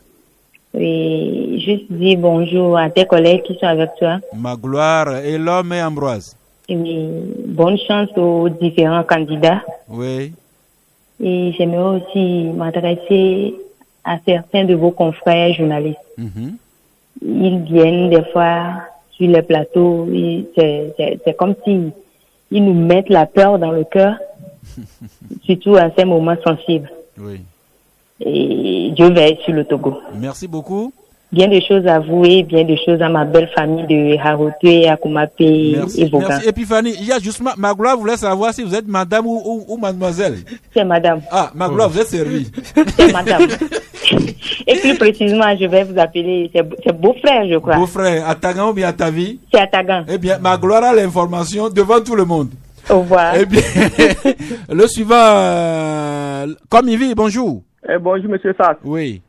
Speaker 10: Oui, juste dis bonjour à tes collègues qui sont avec toi.
Speaker 1: Magloire et l'homme et Ambroise.
Speaker 10: Oui, bonne chance aux différents candidats.
Speaker 1: Oui.
Speaker 10: Et j'aimerais aussi m'adresser à certains de vos confrères journalistes. Ils viennent des fois sur les plateaux, c'est comme si ils nous mettent la peur dans le cœur, surtout à ces moments sensibles.
Speaker 1: Oui.
Speaker 10: Et Dieu veille sur le Togo.
Speaker 1: Merci beaucoup.
Speaker 10: Bien des choses à vous et bien des choses à ma belle famille de Haroté, Akoumapé et Vogan.
Speaker 1: Merci Epiphanie. Il y a justement, Magloire voulait savoir si vous êtes madame ou mademoiselle.
Speaker 10: C'est madame.
Speaker 1: Ah, Magloire, vous êtes servie.
Speaker 10: C'est madame. Et plus précisément, je vais vous appeler, c'est beau-frère, je crois.
Speaker 1: Beau-frère, à Tagan ou bien à ta vie?
Speaker 10: C'est à Tagan.
Speaker 1: Eh bien, Magloire a l'information devant tout le monde.
Speaker 10: Au revoir.
Speaker 1: Eh bien, le suivant, comme il vit, bonjour.
Speaker 12: Bonjour, monsieur Sass.
Speaker 1: Oui.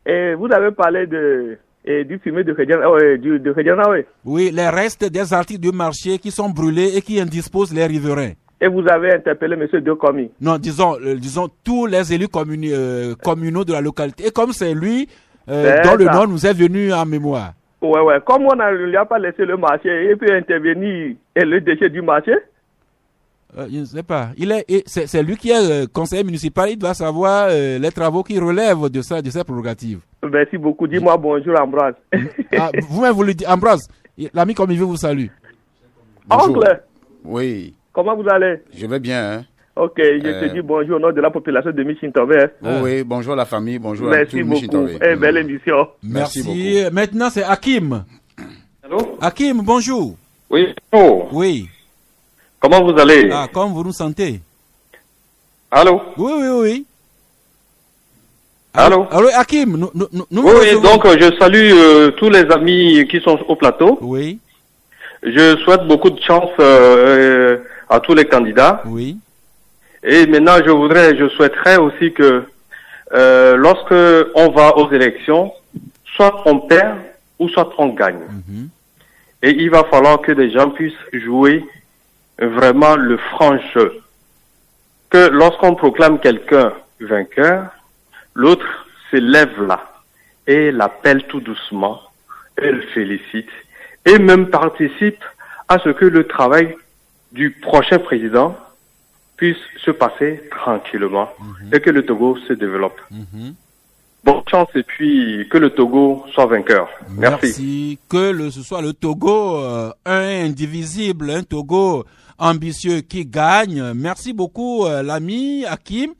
Speaker 12: Vous avez parlé du fumier de Khedjana, oui.
Speaker 1: Oui, les restes des articles du marché qui sont brûlés et qui indisposent les riverains.
Speaker 12: Et vous avez interpellé monsieur Decomi.
Speaker 1: Non, disons tous les élus communaux de la localité. Et comme c'est lui dont le nom nous est venu en mémoire.
Speaker 12: Ouais. Comme on ne lui a pas laissé le marché, il peut intervenir et le déchet du marché.
Speaker 1: Je ne sais pas. C'est lui qui est conseiller municipal. Il doit savoir les travaux qui relèvent de ses prérogatives.
Speaker 12: Merci beaucoup. Dis-moi bonjour, Ambroise.
Speaker 1: Vous-même, vous le dites. Ambroise, l'ami comme il veut vous salue.
Speaker 2: Bonjour.
Speaker 12: Oncle.
Speaker 2: Oui.
Speaker 12: Comment vous allez?
Speaker 2: Je vais bien. Hein?
Speaker 12: Ok, je te dis bonjour au nom de la population de Michintové.
Speaker 2: Oui, bonjour la famille, bonjour
Speaker 12: à tous. Merci beaucoup. Belle émission.
Speaker 1: Merci beaucoup. Maintenant, c'est Hakim.
Speaker 13: Allô?
Speaker 1: Hakim, bonjour.
Speaker 13: Oui, bonjour.
Speaker 1: Oui.
Speaker 13: Comment vous allez?
Speaker 1: Comment vous nous sentez?
Speaker 13: Allô?
Speaker 1: Oui.
Speaker 13: Allô?
Speaker 1: Allô, Hakim, nous
Speaker 13: oui, donc je salue tous les amis qui sont au plateau.
Speaker 1: Oui.
Speaker 13: Je souhaite beaucoup de chance à tous les candidats.
Speaker 1: Oui.
Speaker 13: Et maintenant, je souhaiterais aussi que lorsque on va aux élections, soit on perd ou soit on gagne. Et il va falloir que les gens puissent jouer vraiment le franc jeu. Que lorsqu'on proclame quelqu'un vainqueur, l'autre se lève là et l'appelle tout doucement et le félicite et même participe à ce que le travail du prochain président puisse se passer tranquillement et que le Togo se développe. Bonne chance et puis que le Togo soit vainqueur.
Speaker 1: Merci. Que ce soit le Togo un indivisible, un Togo ambitieux qui gagne. Merci beaucoup l'ami Hakim.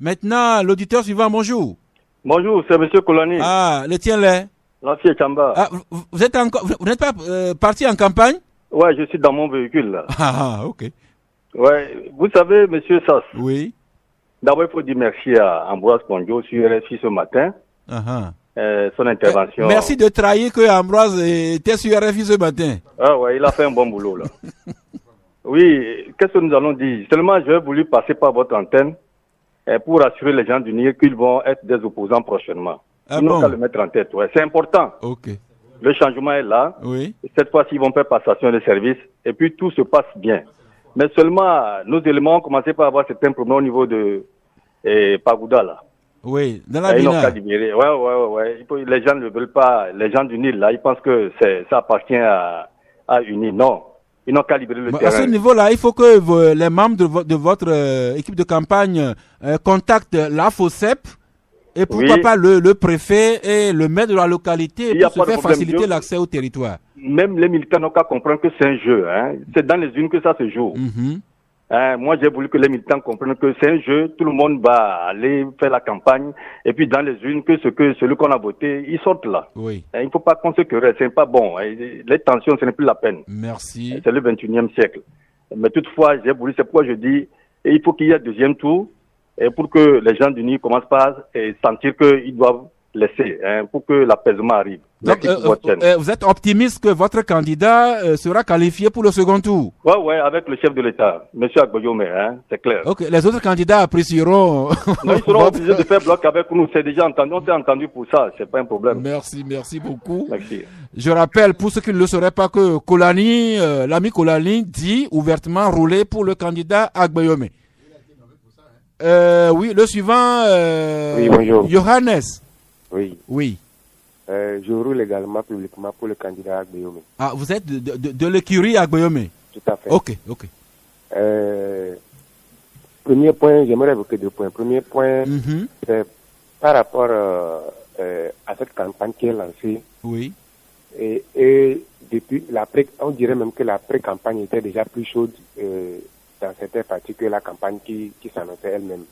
Speaker 1: Maintenant, l'auditeur suivant, bonjour.
Speaker 14: Bonjour, c'est monsieur Kolani.
Speaker 1: Le tien-là.
Speaker 14: L'ancien Chamba.
Speaker 1: Vous n'êtes pas parti en campagne?
Speaker 14: Ouais, je suis dans mon véhicule là.
Speaker 1: Ok.
Speaker 14: Ouais, vous savez, monsieur Sass.
Speaker 1: Oui.
Speaker 14: D'abord, il faut dire merci à Ambroise Ponjo sur RFI ce matin. Son intervention.
Speaker 1: Merci de trahir que Ambroise était sur RFI ce matin.
Speaker 14: Ouais, il a fait un bon boulot là. Oui, qu'est-ce que nous allons dire? Seulement, j'ai voulu passer par votre antenne pour assurer les gens du Niger qu'ils vont être des opposants prochainement. Ils n'ont qu'à le mettre en tête. Ouais, c'est important.
Speaker 1: Ok.
Speaker 14: Le changement est là.
Speaker 1: Oui.
Speaker 14: Cette fois-ci, ils vont faire passation de services et puis tout se passe bien. Mais seulement, nos éléments ont commencé par avoir certains problèmes au niveau de Pagouda là.
Speaker 1: Oui, dans la
Speaker 14: Ils n'ont
Speaker 1: Bina.
Speaker 14: qu'à libérer. Ouais. Les gens ne veulent pas, les gens du Nil là, ils pensent que ça appartient à UNI. Non. Ils n'ont qu'à libérer le terrain.
Speaker 1: À ce niveau-là, il faut que les membres de votre équipe de campagne contactent la FOSEP et pourquoi pas le préfet et le maire de la localité pour se faire faciliter l'accès au territoire.
Speaker 14: Même les militaires n'ont qu'à comprendre que c'est un jeu. Hein. C'est dans les unes que ça se joue. Moi, j'ai voulu que les militants comprennent que c'est un jeu. Tout le monde va aller faire la campagne. Et puis, dans les unes, celui qu'on a voté, ils sortent là.
Speaker 1: Oui.
Speaker 14: Il ne faut pas qu'on se querelle. Ce n'est pas bon. Les tensions, ce n'est plus la peine.
Speaker 1: Merci.
Speaker 14: C'est le 21e siècle. Mais toutefois, j'ai voulu, c'est pourquoi je dis, il faut qu'il y ait un deuxième tour. Et pour que les gens du Nil commencent par sentir qu'ils doivent laisser pour que l'apaisement arrive.
Speaker 1: Donc, vous êtes optimiste que votre candidat sera qualifié pour le second tour?
Speaker 14: Ouais, avec le chef de l'État, M. Agboyome, c'est clair.
Speaker 1: Ok, les autres candidats apprécieront.
Speaker 14: Non, ils seront obligés de faire bloc avec nous, c'est déjà entendu, on s'est entendu pour ça, c'est pas un problème.
Speaker 1: Merci beaucoup.
Speaker 14: Merci.
Speaker 1: Je rappelle, pour ceux qui ne le sauraient pas, que Kolani, l'ami Kolani dit ouvertement rouler pour le candidat Agboyome. Oui, le suivant,
Speaker 15: oui, bonjour.
Speaker 1: Johannes.
Speaker 15: Oui. Je roule également publiquement pour le candidat Agboyome.
Speaker 1: Ah, vous êtes de l'écurie Agboyome?
Speaker 15: Tout à fait.
Speaker 1: Ok.
Speaker 15: Premier point, j'aimerais évoquer 2 points. Premier point, c'est par rapport à cette campagne qui est lancée.
Speaker 1: Oui.
Speaker 15: Et depuis on dirait même que la pré-campagne était déjà plus chaude dans certaines parties que la campagne qui s'annonçait elle-même.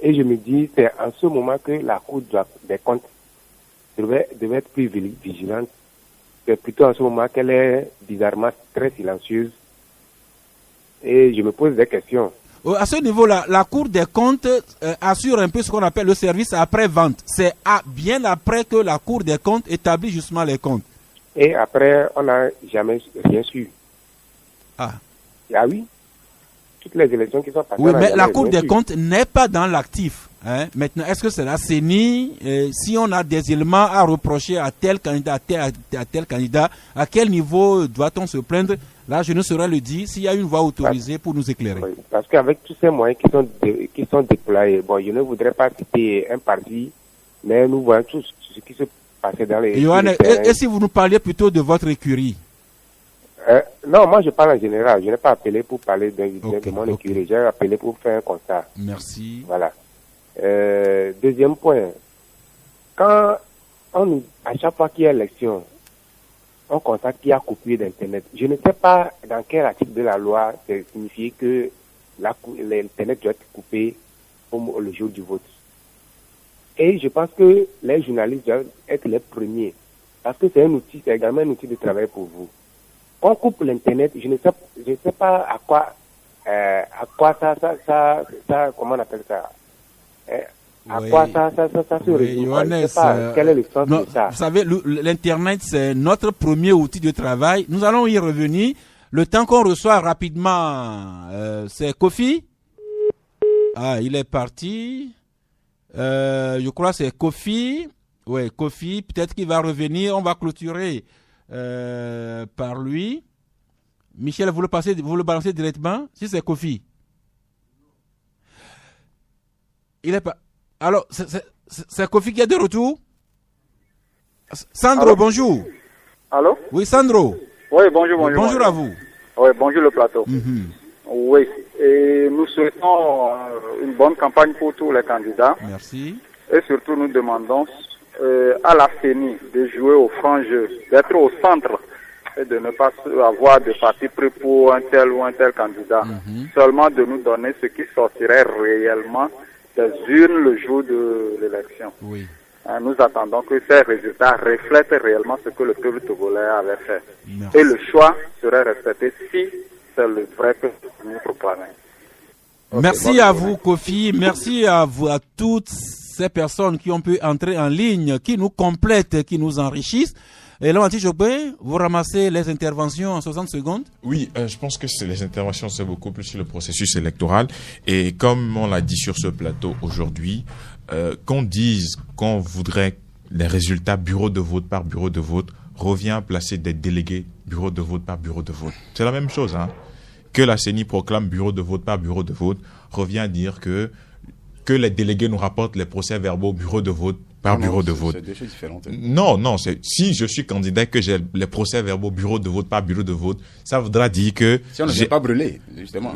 Speaker 15: Et je me dis, c'est en ce moment que la Cour des comptes devait être plus vigilante. C'est plutôt en ce moment qu'elle est bizarrement très silencieuse. Et je me pose des questions.
Speaker 1: À ce niveau-là, la Cour des comptes assure un peu ce qu'on appelle le service après-vente. C'est bien après que la Cour des comptes établit justement les comptes.
Speaker 15: Et après, on n'a jamais rien su. Ah oui. Toutes les élections qui sont passées.
Speaker 1: Oui, mais la Cour des comptes n'est pas dans l'actif. Maintenant, est-ce que c'est la CENI? Si on a des éléments à reprocher à tel candidat, à tel candidat, à quel niveau doit-on se plaindre? Là, je ne saurais le dire s'il y a une voix autorisée pour nous éclairer.
Speaker 15: Oui, parce qu'avec tous ces moyens qui sont déployés, bon, je ne voudrais pas citer un parti, mais nous voyons tout ce qui se passait dans les...
Speaker 1: Johannes, et si vous nous parliez plutôt de votre écurie?
Speaker 15: Non, moi je parle en général. Je n'ai pas appelé pour parler de mon écurie. J'ai appelé pour faire un constat.
Speaker 1: Merci.
Speaker 15: Voilà. Deuxième point. À chaque fois qu'il y a élection, on constate qu'il y a coupure d'Internet. Je ne sais pas dans quel article de la loi c'est signifié que l'Internet doit être coupé le jour du vote. Et je pense que les journalistes doivent être les premiers. Parce que c'est également un outil de travail pour vous. On coupe l'Internet, je ne sais pas à quoi ça, comment on appelle ça? Quoi ça se résume?
Speaker 1: Johannes,
Speaker 15: je ne sais pas quel est le sens de ça.
Speaker 1: Vous savez, l'Internet, c'est notre premier outil de travail. Nous allons y revenir. Le temps qu'on reçoit rapidement, c'est Kofi. Ah, il est parti. Je crois que c'est Kofi. Oui, Kofi, peut-être qu'il va revenir. On va clôturer par lui. Michel, vous le balancez directement? Si c'est Kofi. Il est pas. Alors, c'est Kofi qui est de retour? Sandro, bonjour.
Speaker 16: Allô?
Speaker 1: Oui, Sandro.
Speaker 16: Oui, bonjour.
Speaker 1: Bonjour à vous.
Speaker 16: Oui, bonjour le plateau. Oui, et nous souhaitons une bonne campagne pour tous les candidats.
Speaker 1: Merci.
Speaker 16: Et surtout, nous demandons à la CENI de jouer au franc jeu, d'être au centre et de ne pas avoir de parti pris pour un tel ou un tel candidat. Seulement de nous donner ce qui sortirait réellement des urnes le jour de l'élection.
Speaker 1: Oui.
Speaker 16: Nous attendons que ces résultats reflètent réellement ce que le peuple togolais avait fait.
Speaker 1: Merci.
Speaker 16: Et le choix serait respecté si c'est le vrai que nous proclamons.
Speaker 1: Merci à vous, Kofi. Merci à vous, à toutes ces personnes qui ont pu entrer en ligne, qui nous complètent, qui nous enrichissent. Et là, Jobé, vous ramassez les interventions en 60 secondes?
Speaker 4: Oui, je pense que les interventions, c'est beaucoup plus sur le processus électoral. Et comme on l'a dit sur ce plateau aujourd'hui, qu'on dise qu'on voudrait les résultats bureau de vote par bureau de vote, revient à placer des délégués bureau de vote par bureau de vote. C'est la même chose, hein. Que la CENI proclame bureau de vote par bureau de vote, revient à dire que les délégués nous rapportent les procès-verbaux bureau de vote par bureau de vote.
Speaker 2: C'est des choses différentes.
Speaker 4: Non, si je suis candidat et que j'ai les procès-verbaux bureau de vote par bureau de vote, ça voudra dire que...
Speaker 2: Si on ne s'est pas brûlé, justement.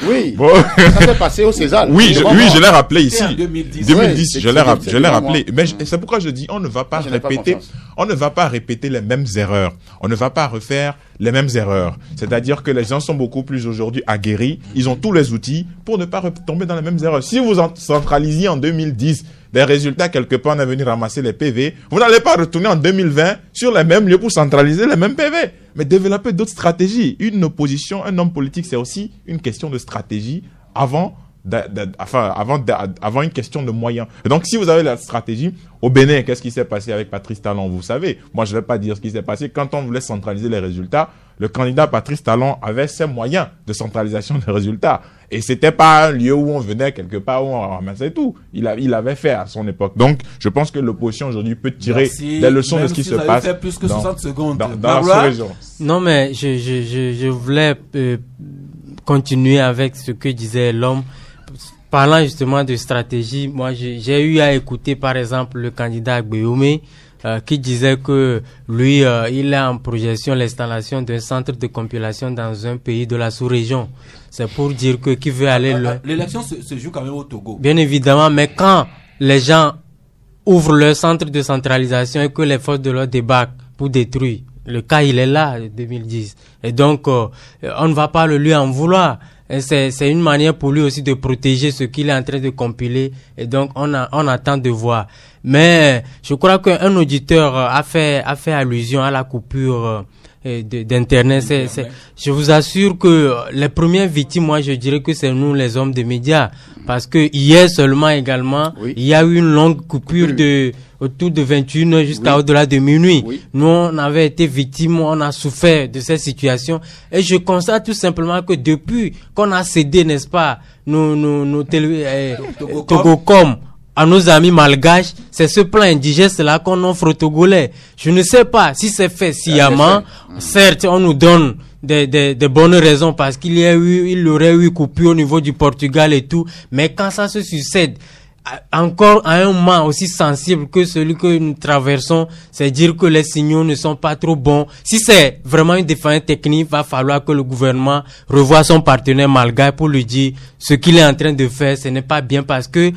Speaker 2: Oui,
Speaker 4: bon.
Speaker 2: Ça s'est passé au César.
Speaker 4: Oui, je l'ai rappelé ici.
Speaker 1: 2010,
Speaker 4: je l'ai rappelé. Mais c'est pourquoi je dis, on ne va pas répéter les mêmes erreurs. On ne va pas refaire les mêmes erreurs. C'est-à-dire que les gens sont beaucoup plus aujourd'hui aguerris. Ils ont tous les outils pour ne pas retomber dans les mêmes erreurs. Si vous centralisiez en 2010 des résultats quelque part, on est venu ramasser les PV, vous n'allez pas retourner en 2020 sur les mêmes lieux pour centraliser les mêmes PV. Mais développer d'autres stratégies. Une opposition, un homme politique, c'est aussi une question de stratégie avant avant une question de moyens. Et donc, si vous avez la stratégie, au Bénin, qu'est-ce qui s'est passé avec Patrice Talon? Vous savez, moi, je vais pas dire ce qui s'est passé. Quand on voulait centraliser les résultats, le candidat Patrice Talon avait ses moyens de centralisation des résultats. Et c'était pas un lieu où on venait quelque part, où on ramassait tout. Il avait fait à son époque. Donc, je pense que l'opposition aujourd'hui peut tirer des leçons de ce qui se passe.
Speaker 1: Fait plus que 60 secondes.
Speaker 4: Dans la sous-région.
Speaker 3: Non, mais je voulais continuer avec ce que disait l'homme. Parlant justement de stratégie, moi j'ai eu à écouter par exemple le candidat Agbeyoumé qui disait que lui il a en projection l'installation d'un centre de compilation dans un pays de la sous-région. C'est pour dire que qui veut aller loin.
Speaker 1: L'élection se joue quand même au Togo.
Speaker 3: Bien évidemment, mais quand les gens ouvrent leur centre de centralisation et que les forces de l'ordre débarquent pour détruire, le cas il est là, 2010. Et donc on ne va pas le lui en vouloir. Et c'est une manière pour lui aussi de protéger ce qu'il est en train de compiler. Et donc, on attend de voir. Mais, je crois qu'un auditeur a fait allusion à la coupure d'Internet. Je vous assure que les premières victimes, moi, je dirais que c'est nous, les hommes des médias. Parce que hier seulement également, il y a eu une longue coupure autour de 21h jusqu'à au-delà de minuit. Nous, on avait été victimes, on a souffert de cette situation. Et je constate tout simplement que depuis qu'on a cédé, n'est-ce pas, nos Togocom à nos amis malgaches, c'est ce plan indigeste-là qu'on offre aux Togolais. Je ne sais pas si c'est fait sciemment. Certes, on nous donne des bonnes raisons parce il y aurait eu coupure au niveau du Portugal et tout. Mais quand ça se succède, encore à un moment aussi sensible que celui que nous traversons, c'est dire que les signaux ne sont pas trop bons. Si c'est vraiment une défaillance technique, va falloir que le gouvernement revoie son partenaire malgache pour lui dire ce qu'il est en train de faire, ce n'est pas bien parce que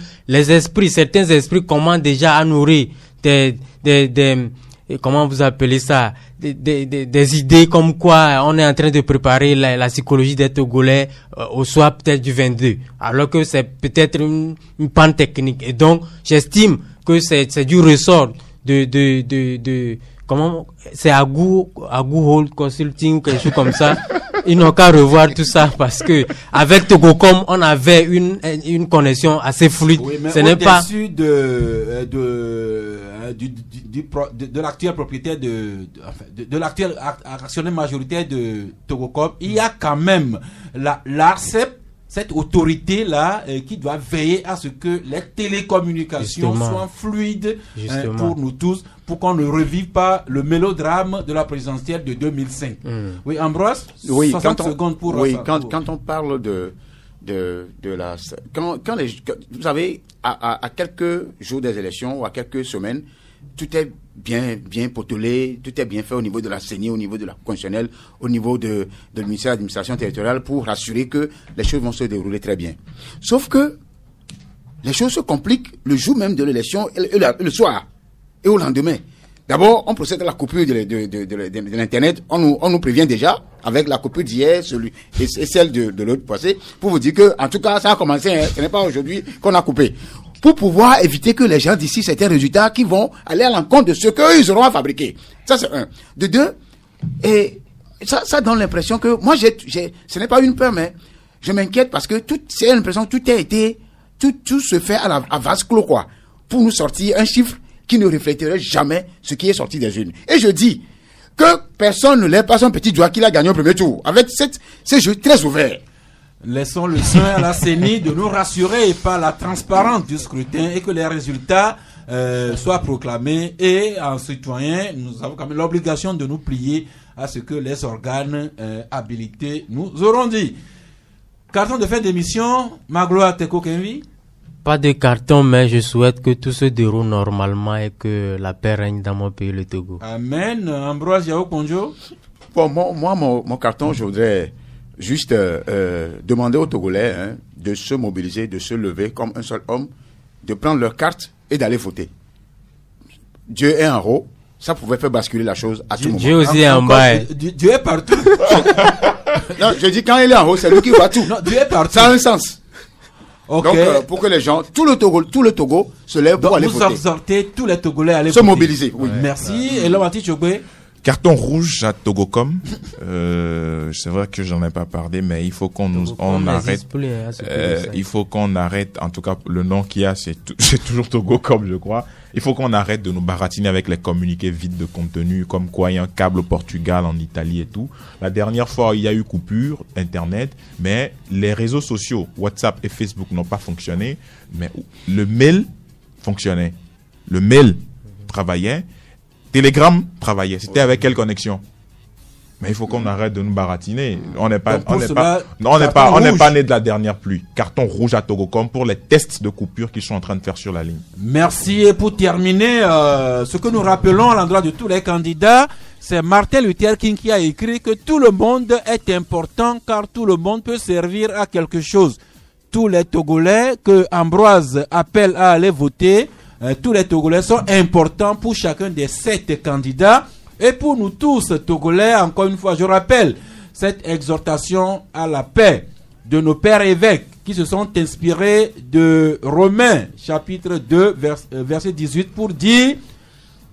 Speaker 3: certains esprits commencent déjà à nourrir comment vous appelez ça, des idées comme quoi on est en train de préparer la psychologie des Togolais au soir peut-être du 22, alors que c'est peut-être une panne technique. Et donc, j'estime que c'est du ressort de comment, c'est Agou Hold Consulting ou quelque chose comme ça. Ils n'ont qu'à revoir tout ça parce que avec Togocom, on avait une connexion assez fluide.
Speaker 1: Oui, mais
Speaker 3: ce n'est pas
Speaker 1: de l'actuel propriétaire de l'actuel actionnaire majoritaire de Togocom, il y a quand même l'ARCEP, cette autorité-là qui doit veiller à ce que les télécommunications soient fluides pour nous tous, pour qu'on ne revive pas le mélodrame de la présidentielle de 2005. Oui, Ambroise, 60 secondes pour...
Speaker 2: Oui, quand on parle de la... vous savez, à quelques jours des élections ou à quelques semaines, tout est bien potelé, tout est bien fait au niveau de la CENI, au niveau de la constitutionnelle, au niveau de le ministère de l'administration territoriale pour assurer que les choses vont se dérouler très bien. Sauf que les choses se compliquent le jour même de l'élection, le soir et au lendemain. D'abord, on procède à la coupure de l'Internet. On nous prévient déjà avec la coupure d'hier et celle de l'autre passé pour vous dire que, en tout cas, ça a commencé. Ce n'est pas aujourd'hui qu'on a coupé. Pour pouvoir éviter que les gens d'ici certains résultats qui vont aller à l'encontre de ce qu'eux, ils auront à fabriquer. Ça, c'est un. De deux, et ça donne l'impression que, moi, ce n'est pas une peur, mais je m'inquiète parce que c'est l'impression que tout se fait à vase clos, quoi. Pour nous sortir un chiffre qui ne reflèterait jamais ce qui est sorti des urnes. Et je dis que personne ne lève pas son petit doigt qu'il a gagné au premier tour. Avec ce jeu très ouvert.
Speaker 1: Laissons le soin à la CENI de nous rassurer par la transparence du scrutin et que les résultats soient proclamés. Et en citoyen, nous avons quand même l'obligation de nous plier à ce que les organes habilités nous auront dit. Carton de fin d'émission, Magloire Teko Kenvi.
Speaker 3: Pas de carton, mais je souhaite que tout se déroule normalement et que la paix règne dans mon pays, le Togo.
Speaker 1: Amen. Ambroise Yao Konjo.
Speaker 2: Bon, moi, mon carton, je voudrais juste demander aux Togolais de se mobiliser, de se lever comme un seul homme, de prendre leur carte et d'aller voter. Dieu est en haut, ça pouvait faire basculer la chose à tout moment.
Speaker 3: Dieu aussi est en bas.
Speaker 1: Dieu est partout.
Speaker 2: Non, je dis quand il est en haut, c'est lui qui voit tout.
Speaker 1: Non, Dieu est partout.
Speaker 2: Ça a un sens.
Speaker 1: Okay.
Speaker 2: Donc, pour que les gens, tout le Togo se lève pour aller voter.
Speaker 1: Vous exhortez tous les Togolais à aller
Speaker 2: se mobiliser. Oui.
Speaker 1: Merci. Et là, Mati Chogbe.
Speaker 4: Carton rouge à Togocom. C'est vrai que j'en ai pas parlé, mais il faut qu'on arrête. Il faut qu'on arrête. En tout cas, le nom qu'il y a, c'est toujours Togocom, je crois. Il faut qu'on arrête de nous baratiner avec les communiqués vides de contenu, comme quoi il y a un câble au Portugal, en Italie et tout. La dernière fois, il y a eu coupure Internet, mais les réseaux sociaux, WhatsApp et Facebook n'ont pas fonctionné, mais le mail fonctionnait. Le mail travaillait. Telegram travaillait. C'était avec quelle connexion? Mais il faut qu'on arrête de nous baratiner. On n'est pas né de la dernière pluie. Carton rouge à Togocom pour les tests de coupure qu'ils sont en train de faire sur la ligne.
Speaker 1: Merci. Et pour terminer, ce que nous rappelons à l'endroit de tous les candidats, c'est Martin Luther King qui a écrit que tout le monde est important car tout le monde peut servir à quelque chose. Tous les Togolais que Ambroise appelle à aller voter, tous les Togolais sont importants pour chacun des 7 candidats. Et pour nous tous, Togolais, encore une fois, je rappelle cette exhortation à la paix de nos pères évêques qui se sont inspirés de Romains, chapitre 2, verset 18, pour dire,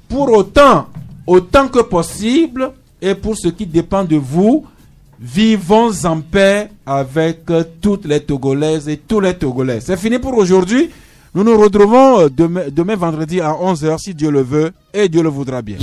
Speaker 1: pour autant que possible, et pour ce qui dépend de vous, vivons en paix avec toutes les Togolaises et tous les Togolais. C'est fini pour aujourd'hui. Nous nous retrouvons demain vendredi à 11h si Dieu le veut et Dieu le voudra bien.